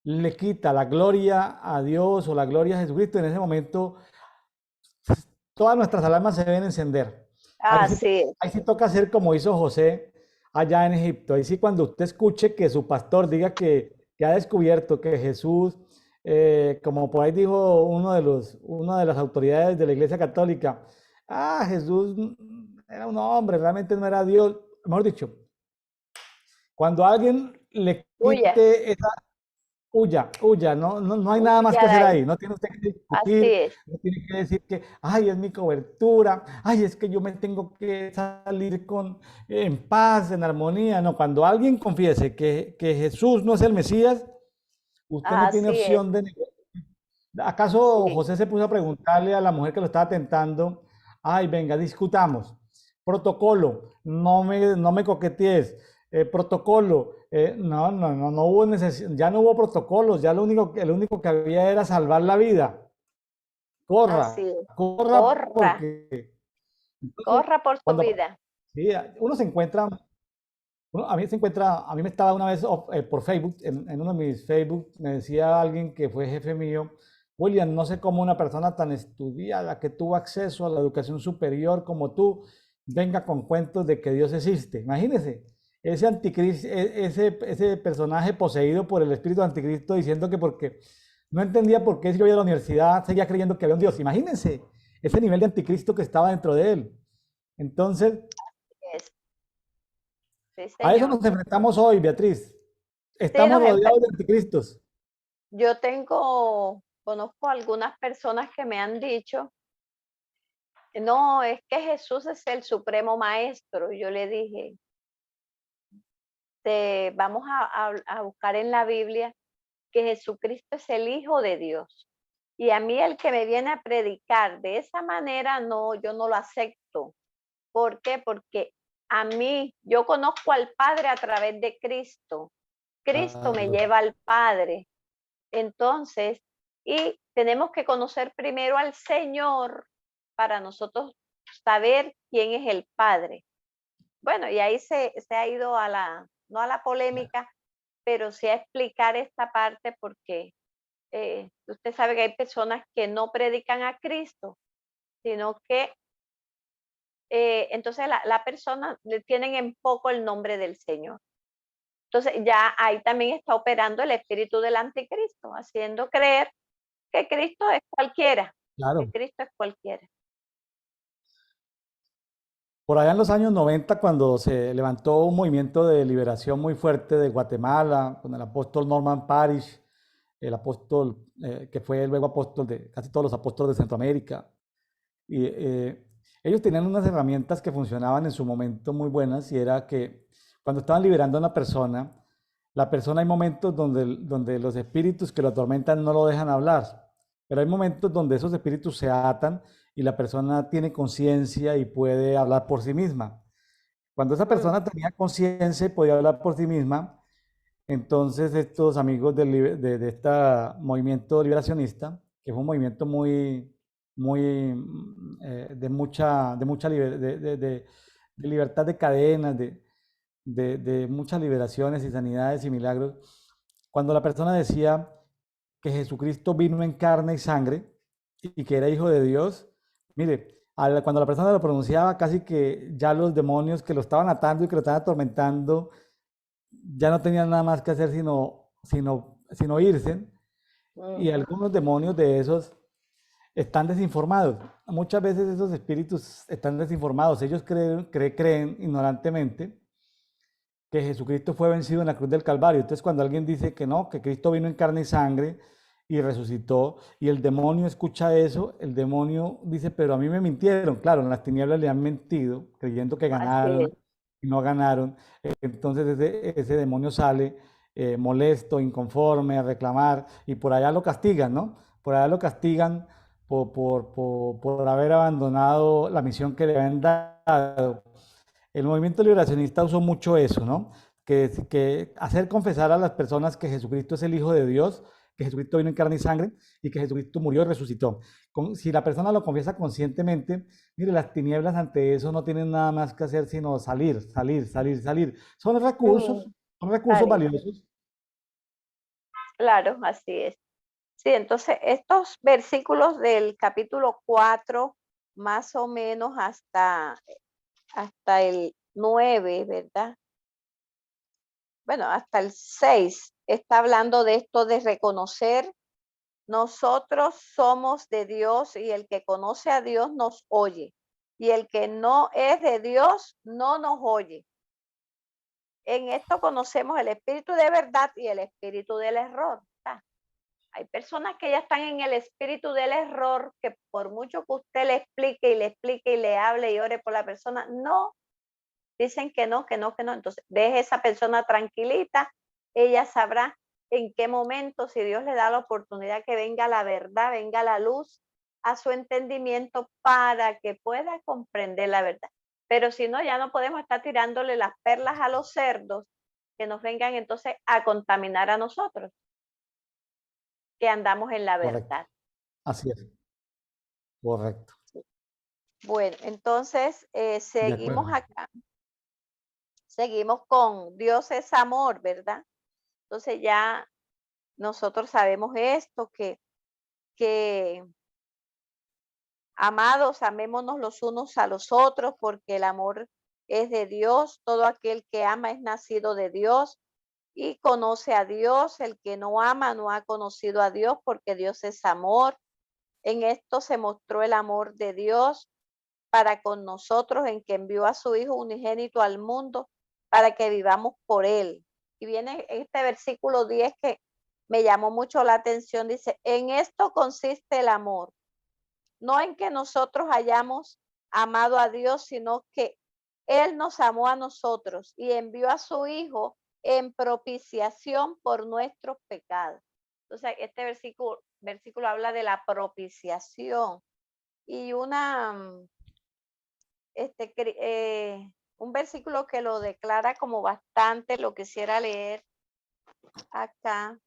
Speaker 1: le quita la gloria a Dios o la gloria a Jesucristo, en ese momento todas nuestras alarmas se deben encender.
Speaker 2: así es.
Speaker 1: Ahí sí toca hacer como hizo José allá en Egipto. Ahí sí cuando usted escuche que su pastor diga que ha descubierto que Jesús, como por ahí dijo una de las autoridades de la Iglesia Católica, Jesús era un hombre, realmente no era Dios. Mejor dicho, cuando alguien le
Speaker 2: Huya,
Speaker 1: quite esa, huya, no hay nada más
Speaker 2: huya
Speaker 1: que
Speaker 2: de
Speaker 1: hacer
Speaker 2: ahí.
Speaker 1: ahí, no tiene usted que
Speaker 2: Así
Speaker 1: discutir,
Speaker 2: es.
Speaker 1: no tiene que decir que, ay, es mi cobertura, ay, es que yo me tengo que salir en paz, en armonía. No, cuando alguien confiese que Jesús no es el Mesías, usted no tiene
Speaker 2: Así es.
Speaker 1: opción de negar. ¿Acaso
Speaker 2: Sí.
Speaker 1: José se puso a preguntarle a la mujer que lo estaba tentando, ay, venga, discutamos? Protocolo, no me coquetees. Protocolo, no hubo necesidad, ya no hubo protocolos, ya el único que había era salvar la vida.
Speaker 2: Así
Speaker 1: Corra,
Speaker 2: es.
Speaker 1: corra,
Speaker 2: Corra,
Speaker 1: porque entonces,
Speaker 2: corra por su
Speaker 1: cuando
Speaker 2: vida.
Speaker 1: sí, uno se encuentra, a mí me estaba una vez por Facebook, en uno de mis Facebook, me decía alguien que fue jefe mío, William, no sé cómo una persona tan estudiada que tuvo acceso a la educación superior como tú, venga con cuentos de que Dios existe. Imagínense, ese anticristo, ese personaje poseído por el espíritu anticristo diciendo que porque no entendía por qué si yo iba a la universidad seguía creyendo que había un Dios. Imagínense ese nivel de anticristo que estaba dentro de él. Entonces,
Speaker 2: Es, sí,
Speaker 1: a eso
Speaker 2: señor.
Speaker 1: nos enfrentamos hoy, Beatriz.
Speaker 2: Sí,
Speaker 1: Estamos rodeados de anticristos.
Speaker 2: conozco algunas personas que me han dicho, no, es que Jesús es el supremo maestro. Yo le dije, vamos a buscar en la Biblia que Jesucristo es el Hijo de Dios. Y a mí el que me viene a predicar de esa manera, no, yo no lo acepto. ¿Por qué? Porque a mí, yo conozco al Padre a través de Cristo. Cristo me
Speaker 1: Claro,
Speaker 2: lleva al Padre. Entonces, y tenemos que conocer primero al Señor para nosotros saber quién es el Padre. Bueno, y ahí se ha ido a no a la polémica, pero sí a explicar esta parte porque usted sabe que hay personas que no predican a Cristo, sino que entonces la persona le tienen en poco el nombre del Señor. Entonces ya ahí también está operando el espíritu del anticristo, haciendo creer que Cristo es cualquiera, que
Speaker 1: claro.
Speaker 2: Cristo es cualquiera.
Speaker 1: Por allá en los años 90, cuando se levantó un movimiento de liberación muy fuerte de Guatemala, con el apóstol Norman Parish, el apóstol que fue luego apóstol de casi todos los apóstoles de Centroamérica, y ellos tenían unas herramientas que funcionaban en su momento muy buenas, y era que cuando estaban liberando a una persona, la persona hay momentos donde los espíritus que lo atormentan no lo dejan hablar, pero hay momentos donde esos espíritus se atan y la persona tiene conciencia y puede hablar por sí misma. Cuando esa
Speaker 2: Mm,
Speaker 1: persona tenía conciencia y podía hablar por sí misma, entonces estos amigos de este movimiento liberacionista, que fue un movimiento muy de libertad de cadenas, de muchas liberaciones y sanidades y milagros, cuando la persona decía que Jesucristo vino en carne y sangre y que era hijo de Dios, mire, cuando la persona lo pronunciaba, casi que ya los demonios que lo estaban atando y que lo estaban atormentando ya no tenían nada más que hacer sino irse. Y
Speaker 2: mm,
Speaker 1: algunos demonios de esos están desinformados. Muchas veces esos espíritus están desinformados. Ellos creen ignorantemente que Jesucristo fue vencido en la cruz del Calvario. Entonces, cuando alguien dice que no, que Cristo vino en carne y sangre y resucitó, y el demonio escucha eso, el demonio dice, pero a mí me mintieron. Claro, en las tinieblas le han mentido, creyendo que
Speaker 2: así
Speaker 1: ganaron
Speaker 2: es.
Speaker 1: y no ganaron. Entonces ese demonio sale molesto, inconforme, a reclamar, y por allá lo castigan, ¿no? Por allá lo castigan por haber abandonado la misión que le habían dado. El movimiento liberacionista usó mucho eso, ¿no? Que hacer confesar a las personas que Jesucristo es el Hijo de Dios, que Jesucristo vino en carne y sangre y que Jesucristo murió y resucitó. Si la persona lo confiesa conscientemente, mire, las tinieblas ante eso no tienen nada más que hacer sino salir, salir, salir, salir.
Speaker 2: Mm,
Speaker 1: Son recursos
Speaker 2: vale,
Speaker 1: valiosos.
Speaker 2: claro, así es. Sí, entonces estos versículos del capítulo 4, más o menos hasta el 9, ¿verdad? Bueno, hasta el 6 está hablando de esto de reconocer, nosotros somos de Dios y el que conoce a Dios nos oye. Y el que no es de Dios no nos oye. En esto conocemos el espíritu de verdad y el espíritu del error. Hay personas que ya están en el espíritu del error, que por mucho que usted le explique y le hable y ore por la persona, no, dicen que no, que no, que no. Entonces, deje esa persona tranquilita, ella sabrá en qué momento, si Dios le da la oportunidad que venga la verdad, venga la luz a su entendimiento para que pueda comprender la verdad. Pero si no, ya no podemos estar tirándole las perlas a los cerdos que nos vengan entonces a contaminar a nosotros, que andamos en la
Speaker 1: Correcto.
Speaker 2: verdad.
Speaker 1: Así es. Correcto.
Speaker 2: Bueno, entonces
Speaker 1: De
Speaker 2: seguimos
Speaker 1: acuerdo.
Speaker 2: acá, seguimos con Dios es amor, ¿verdad? Entonces ya nosotros sabemos esto, que Amados, amémonos los unos a los otros, porque el amor es de Dios. Todo aquel que ama es nacido de Dios y conoce a Dios. El que no ama no ha conocido a Dios, porque Dios es amor. En esto se mostró el amor de Dios para con nosotros, en que envió a su Hijo unigénito al mundo para que vivamos por él. Y viene este versículo 10 que me llamó mucho la atención. Dice, en esto consiste el amor, no en que nosotros hayamos amado a Dios, sino que Él nos amó a nosotros y envió a su Hijo en propiciación por nuestros pecados. Entonces, este versículo habla de la propiciación y un versículo que lo declara como bastante, lo quisiera leer acá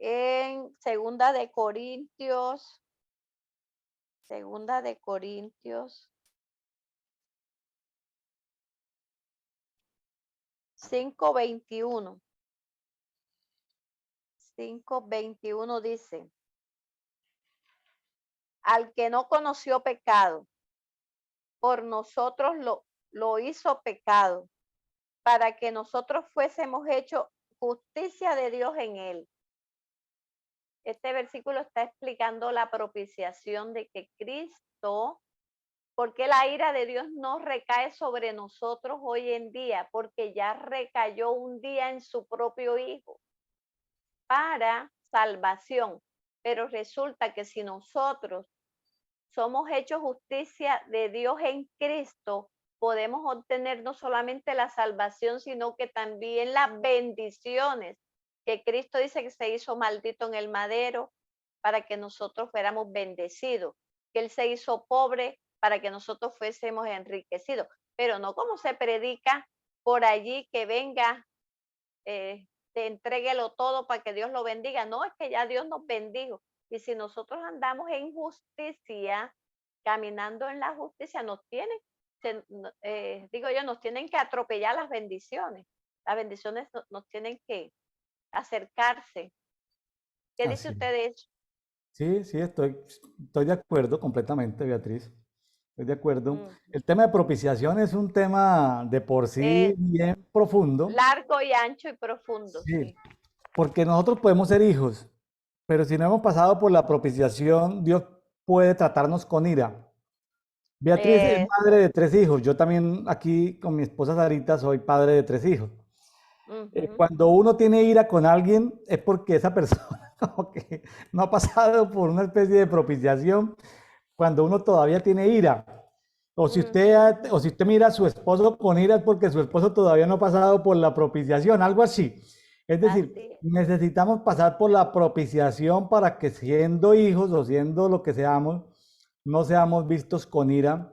Speaker 2: en segunda de Corintios 5:21. 5:21 dice, al que no conoció pecado, por nosotros lo hizo pecado, para que nosotros fuésemos hechos justicia de Dios en él. Este versículo está explicando la propiciación de que Cristo, porque la ira de Dios no recae sobre nosotros hoy en día, porque ya recayó un día en su propio Hijo para salvación. Pero resulta que si nosotros somos hechos justicia de Dios en Cristo, podemos obtener no solamente la salvación, sino que también las bendiciones que Cristo dice que se hizo maldito en el madero para que nosotros fuéramos bendecidos, que Él se hizo pobre para que nosotros fuésemos enriquecidos, pero no como se predica por allí que venga, te entréguelo todo para que Dios lo bendiga. No, es que ya Dios nos bendijo. Y si nosotros andamos en justicia, caminando en la justicia, digo yo, nos tienen que atropellar las bendiciones. Las bendiciones nos tienen que acercarse. ¿Qué dice
Speaker 1: Así.
Speaker 2: usted de eso?
Speaker 1: Sí, sí, estoy de acuerdo completamente, Beatriz. Estoy de acuerdo.
Speaker 2: Mm,
Speaker 1: El tema de propiciación es un tema de por sí
Speaker 2: eh,
Speaker 1: bien profundo.
Speaker 2: largo y ancho y profundo,
Speaker 1: Sí,
Speaker 2: sí.
Speaker 1: porque nosotros podemos ser hijos, pero si no hemos pasado por la propiciación, Dios puede tratarnos con ira. Beatriz es madre
Speaker 2: Eso.
Speaker 1: de 3 hijos. Yo también aquí con mi esposa Sarita soy padre de 3 hijos.
Speaker 2: Ujú,
Speaker 1: Cuando uno tiene ira con alguien es porque esa persona como que no ha pasado por una especie de propiciación cuando uno todavía tiene ira.
Speaker 2: ujú,
Speaker 1: O si usted mira a su esposo con ira es porque su esposo todavía no ha pasado por la propiciación, algo así. Es decir,
Speaker 2: así.
Speaker 1: necesitamos pasar por la propiciación para que siendo hijos o siendo lo que seamos, no seamos vistos con ira,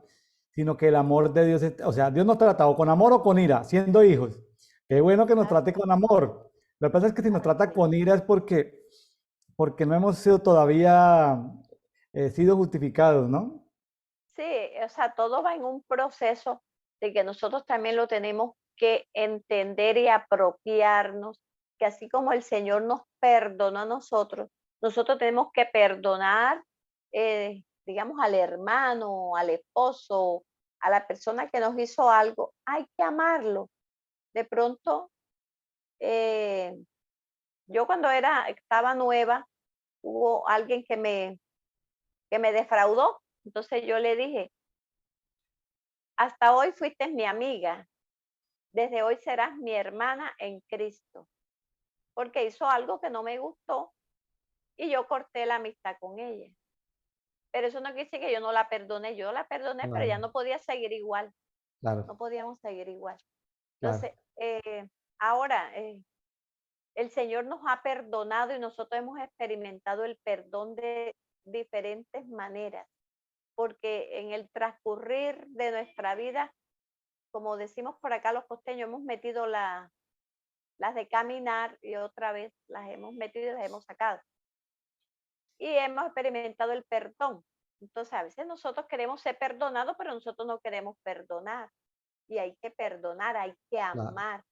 Speaker 1: sino que el amor de Dios, o sea, Dios nos trata o con amor o con ira, siendo hijos. Qué bueno que nos trate
Speaker 2: Así,
Speaker 1: con amor. Lo que pasa es que si nos trata
Speaker 2: así.
Speaker 1: con ira es porque no hemos sido todavía sido justificados, ¿no?
Speaker 2: Sí, o sea, todo va en un proceso de que nosotros también lo tenemos que entender y apropiarnos, que así como el Señor nos perdonó a nosotros, nosotros tenemos que perdonar, digamos, al hermano, al esposo, a la persona que nos hizo algo. Hay que amarlo. De pronto, eh, yo cuando estaba nueva, hubo alguien que me defraudó. Entonces yo le dije, hasta hoy fuiste mi amiga, desde hoy serás mi hermana en Cristo, porque hizo algo que no me gustó y yo corté la amistad con ella. Pero eso no quiere decir que yo la perdoné, pero ya
Speaker 1: Claro,
Speaker 2: no podía seguir igual,
Speaker 1: claro,
Speaker 2: no podíamos seguir igual.
Speaker 1: claro.
Speaker 2: Entonces, ahora el Señor nos ha perdonado y nosotros hemos experimentado el perdón de diferentes maneras, porque en el transcurrir de nuestra vida, como decimos por acá los costeños, hemos metido las de caminar y otra vez las hemos metido y las hemos sacado. Y hemos experimentado el perdón. Entonces, a veces nosotros queremos ser perdonados, pero nosotros no queremos perdonar. Y hay que perdonar, hay que
Speaker 1: Claro.
Speaker 2: amar,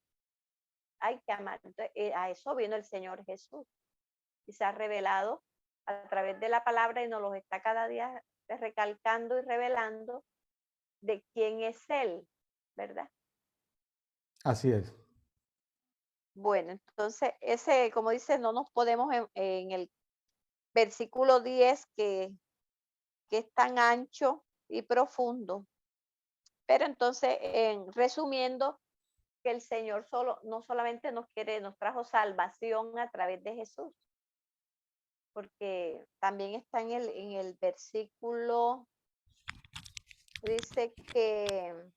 Speaker 2: hay que amar. Entonces, a eso vino el Señor Jesús y se ha revelado. a través de la palabra y nos los está cada día recalcando y revelando de quién es Él, ¿verdad?
Speaker 1: Así es.
Speaker 2: Bueno, entonces ese, como dice, no nos podemos en el versículo 10 que es tan ancho y profundo. Pero entonces, resumiendo, que el Señor solo, no solamente nos trajo salvación a través de Jesús, porque también está en el versículo, dice que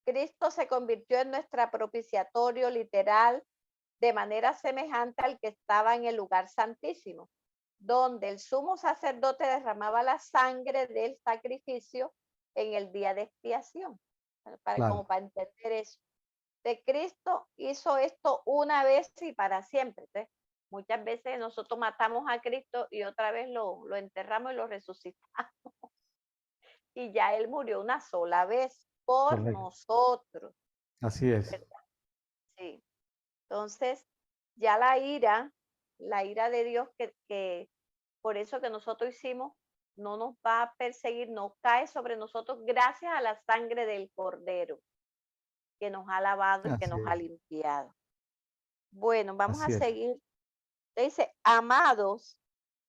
Speaker 2: Cristo se convirtió en nuestra propiciatorio literal de manera semejante al que estaba en el lugar santísimo, donde el sumo sacerdote derramaba la sangre del sacrificio en el día de expiación, como
Speaker 1: Claro,
Speaker 2: para entender eso. De Cristo hizo esto una vez y para siempre. Entonces, muchas veces nosotros matamos a Cristo y otra vez lo enterramos y lo resucitamos. Y ya Él murió una sola vez por
Speaker 1: correcto.
Speaker 2: nosotros,
Speaker 1: Así es.
Speaker 2: ¿verdad? Sí. Entonces, ya la ira de Dios que por eso que nosotros hicimos, no nos va a perseguir, no cae sobre nosotros gracias a la sangre del Cordero que nos ha lavado y que
Speaker 1: Así
Speaker 2: nos ha
Speaker 1: es.
Speaker 2: limpiado. Bueno, vamos a
Speaker 1: Así es.
Speaker 2: seguir. Dice, amados,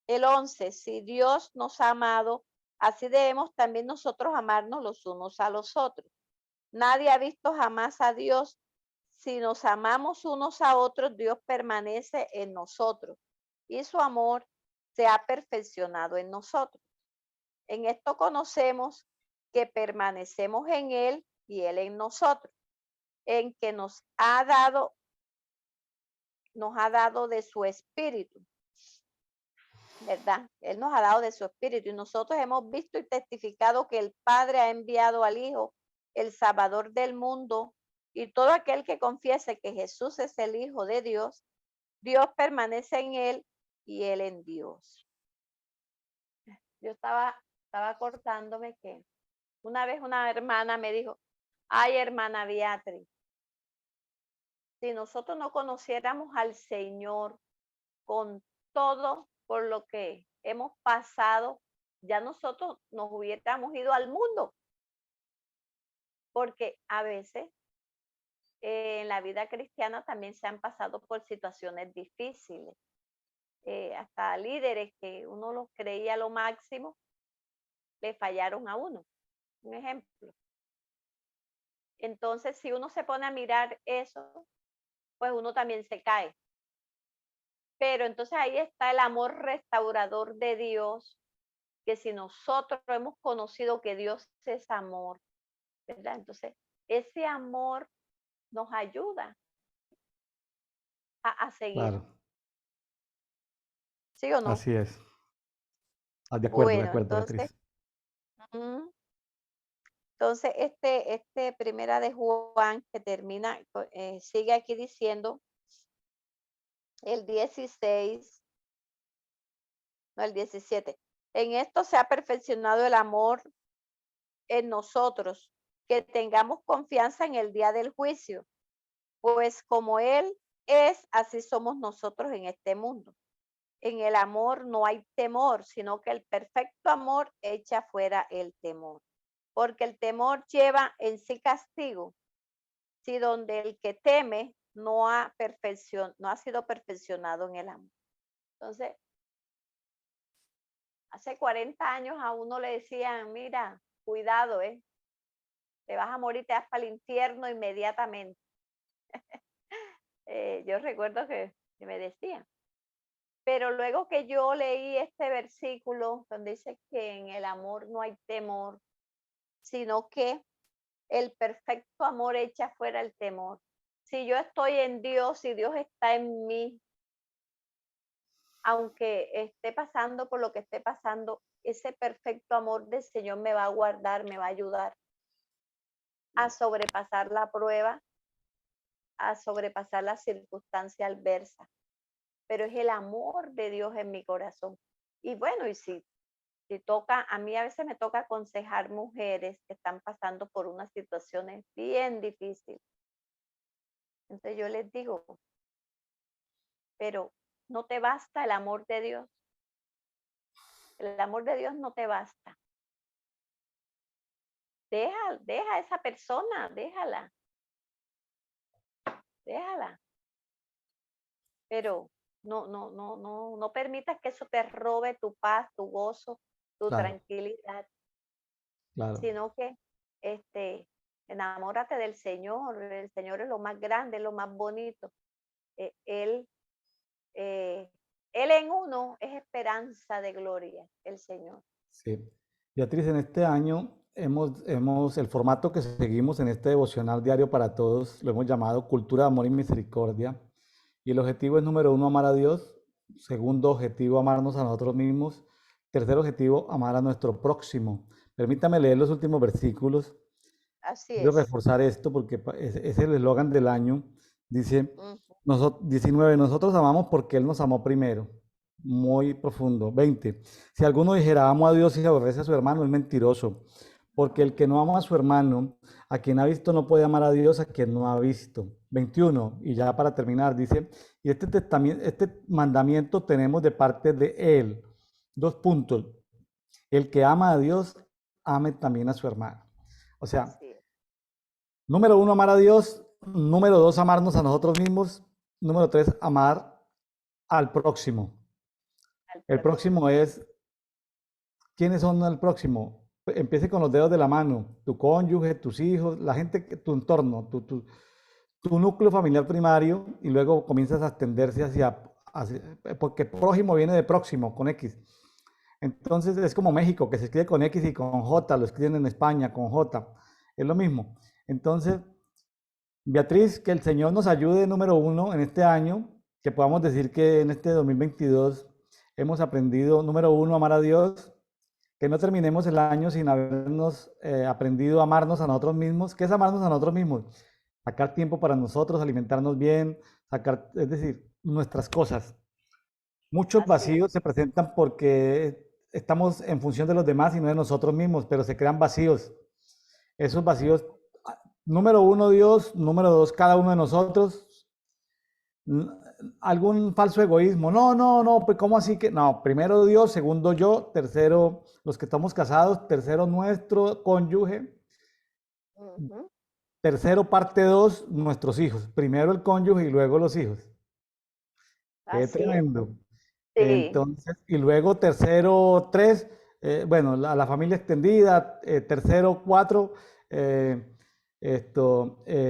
Speaker 2: el 11, si Dios nos ha amado, así debemos también nosotros amarnos los unos a los otros. Nadie ha visto jamás a Dios. Si nos amamos unos a otros, Dios permanece en nosotros y su amor se ha perfeccionado en nosotros. En esto conocemos que permanecemos en Él y Él en nosotros, en que nos ha dado de su espíritu, ¿verdad? Él nos ha dado de su espíritu y nosotros hemos visto y testificado que el Padre ha enviado al Hijo, el Salvador del mundo, y todo aquel que confiese que Jesús es el Hijo de Dios, Dios permanece en él y él en Dios. Yo estaba acordándome que una vez una hermana me dijo, ay hermana Beatriz, si nosotros no conociéramos al Señor con todo por lo que hemos pasado, ya nosotros nos hubiéramos ido al mundo, porque a veces en la vida cristiana también se han pasado por situaciones difíciles, hasta líderes que uno los creía lo máximo, le fallaron a uno, un ejemplo. Entonces, si uno se pone a mirar eso, pues uno también se cae. Pero entonces ahí está el amor restaurador de Dios, que si nosotros hemos conocido que Dios es amor, ¿verdad? Entonces, ese amor nos ayuda a seguir,
Speaker 1: Claro.
Speaker 2: ¿sí o no?
Speaker 1: Así es. Ah, de
Speaker 2: Bueno,
Speaker 1: acuerdo,
Speaker 2: entonces,
Speaker 1: Beatriz.
Speaker 2: mm, entonces este primera de Juan que termina, sigue aquí diciendo el 16, no el 17. En esto se ha perfeccionado el amor en nosotros, que tengamos confianza en el día del juicio, pues como Él es, así somos nosotros en este mundo. En el amor no hay temor, sino que el perfecto amor echa fuera el temor, porque el temor lleva en sí castigo, si donde el que teme no ha sido perfeccionado en el amor. Entonces, hace 40 años a uno le decían, mira, cuidado, te vas a morir, te vas para el infierno inmediatamente. Yo recuerdo que me decían. Pero luego que yo leí este versículo donde dice que en el amor no hay temor, sino que el perfecto amor echa fuera el temor. Si yo estoy en Dios y Dios está en mí, aunque esté pasando por lo que esté pasando, ese perfecto amor del Señor me va a guardar, me va a ayudar a sobrepasar la prueba, a sobrepasar la circunstancia adversa. Pero es el amor de Dios en mi corazón. Y bueno, y si toca, a mí a veces me toca aconsejar mujeres que están pasando por unas situaciones bien difíciles. Entonces yo les digo, pero ¿no te basta el amor de Dios? El amor de Dios no te basta. Deja a esa persona, déjala. Pero no permitas que eso te robe tu paz, tu gozo, tu
Speaker 1: Claro,
Speaker 2: tranquilidad,
Speaker 1: claro.
Speaker 2: sino que este, enamórate del Señor. El Señor es lo más grande, es lo más bonito. Eh, Él, eh, Él en uno es esperanza de gloria, el Señor.
Speaker 1: Sí. Beatriz, en este año el formato que seguimos en este devocional diario para todos, lo hemos llamado Cultura de Amor y Misericordia. Y el objetivo es número uno, amar a Dios. Segundo objetivo, amarnos a nosotros mismos. Tercer objetivo, amar a nuestro próximo. Permítame leer los últimos versículos.
Speaker 2: Así
Speaker 1: Quiero
Speaker 2: es.
Speaker 1: reforzar esto porque es el eslogan del año. Dice,
Speaker 2: Ujú.
Speaker 1: 19, nosotros amamos porque Él nos amó primero. Muy profundo. 20, si alguno dijera amo a Dios y aborrece a su hermano, es mentiroso. Porque el que no ama a su hermano, a quien ha visto, no puede amar a Dios a quien no ha visto. 21, y ya para terminar, dice, y este mandamiento tenemos de parte de Él. Dos puntos. El que ama a Dios, ame también a su hermano. O sea,
Speaker 2: Así es.
Speaker 1: número uno, amar a Dios. Número dos, amarnos a nosotros mismos. Número tres, amar al próximo.
Speaker 2: Al
Speaker 1: El
Speaker 2: próximo.
Speaker 1: próximo es, ¿quiénes son el próximo? Empiece con los dedos de la mano, tu cónyuge, tus hijos, la gente, tu entorno, tu núcleo familiar primario, y luego comienzas a extenderse porque prójimo viene de próximo, con X. Entonces es como México, que se escribe con X y con J, lo escriben en España con J, es lo mismo. Entonces, Beatriz, que el Señor nos ayude, número uno, en este año, que podamos decir que en este 2022 hemos aprendido, número uno, a amar a Dios, que no terminemos el año sin habernos aprendido a amarnos a nosotros mismos. ¿Qué es amarnos a nosotros mismos? Sacar tiempo para nosotros, alimentarnos bien, es decir, nuestras cosas. Muchos
Speaker 2: Así es.
Speaker 1: vacíos se presentan porque estamos en función de los demás y no de nosotros mismos, pero se crean vacíos. Esos vacíos, número uno, Dios, número dos, cada uno de nosotros, algún falso egoísmo. No, pues ¿cómo así que? No, primero Dios, segundo yo, tercero los que estamos casados, tercero nuestro cónyuge,
Speaker 2: Ujú.
Speaker 1: tercero parte dos, nuestros hijos. Primero el cónyuge y luego los hijos. Qué
Speaker 2: Así es.
Speaker 1: tremendo.
Speaker 2: Sí.
Speaker 1: Entonces, y luego tercero tres, bueno, la familia extendida, tercero cuatro, eh,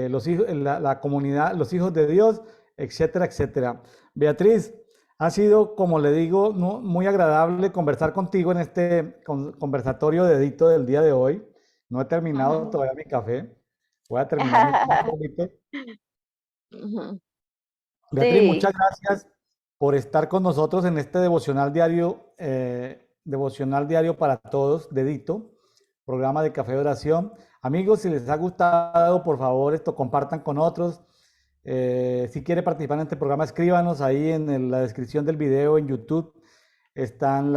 Speaker 1: los hijos, la comunidad, los hijos de Dios, etcétera, etcétera. Beatriz, ha sido, como le digo, muy agradable conversar contigo en este conversatorio de Edito del día de hoy. No he terminado
Speaker 2: Ujú.
Speaker 1: todavía mi café. Voy a terminar mi poquito.
Speaker 2: Ujú.
Speaker 1: Beatriz,
Speaker 2: Sí.
Speaker 1: muchas gracias por estar con nosotros en este devocional diario para todos, dedito, programa de café de oración. Amigos, si les ha gustado, por favor, compartan con otros. Si quiere participar en este programa, escríbanos ahí en la descripción del video en YouTube. Están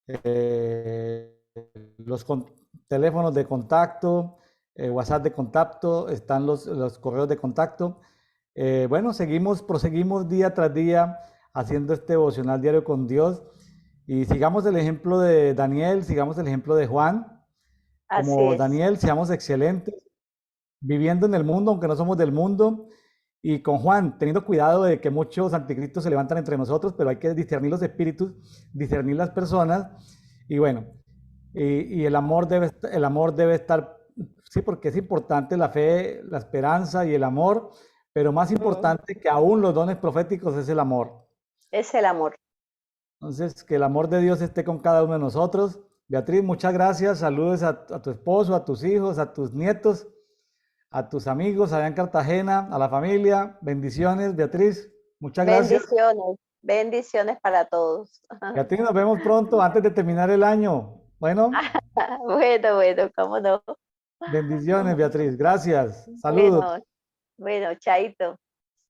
Speaker 1: eh, los teléfonos de contacto, WhatsApp de contacto, están los correos de contacto. Bueno, proseguimos día tras día haciendo este devocional diario con Dios y sigamos el ejemplo de Daniel, sigamos el ejemplo de Juan.
Speaker 2: Así
Speaker 1: Como
Speaker 2: es.
Speaker 1: Daniel, seamos excelentes, viviendo en el mundo, aunque no somos del mundo. Y con Juan, teniendo cuidado de que muchos anticristos se levantan entre nosotros, pero hay que discernir los espíritus, discernir las personas. Y bueno, y el amor debe estar, sí, porque es importante la fe, la esperanza y el amor, pero más
Speaker 2: Ujú.
Speaker 1: importante que aún los dones proféticos es el amor.
Speaker 2: Es el amor.
Speaker 1: Entonces, que el amor de Dios esté con cada uno de nosotros. Beatriz, muchas gracias. Saludos a tu esposo, a tus hijos, a tus nietos, a tus amigos allá en Cartagena, a la familia. Bendiciones, Beatriz. Muchas gracias.
Speaker 2: Bendiciones. Bendiciones para todos.
Speaker 1: Beatriz, nos vemos pronto antes de terminar el año. Bueno,
Speaker 2: Bueno, cómo no.
Speaker 1: bendiciones, Beatriz. Gracias. Saludos.
Speaker 2: Bueno, bueno, chaito.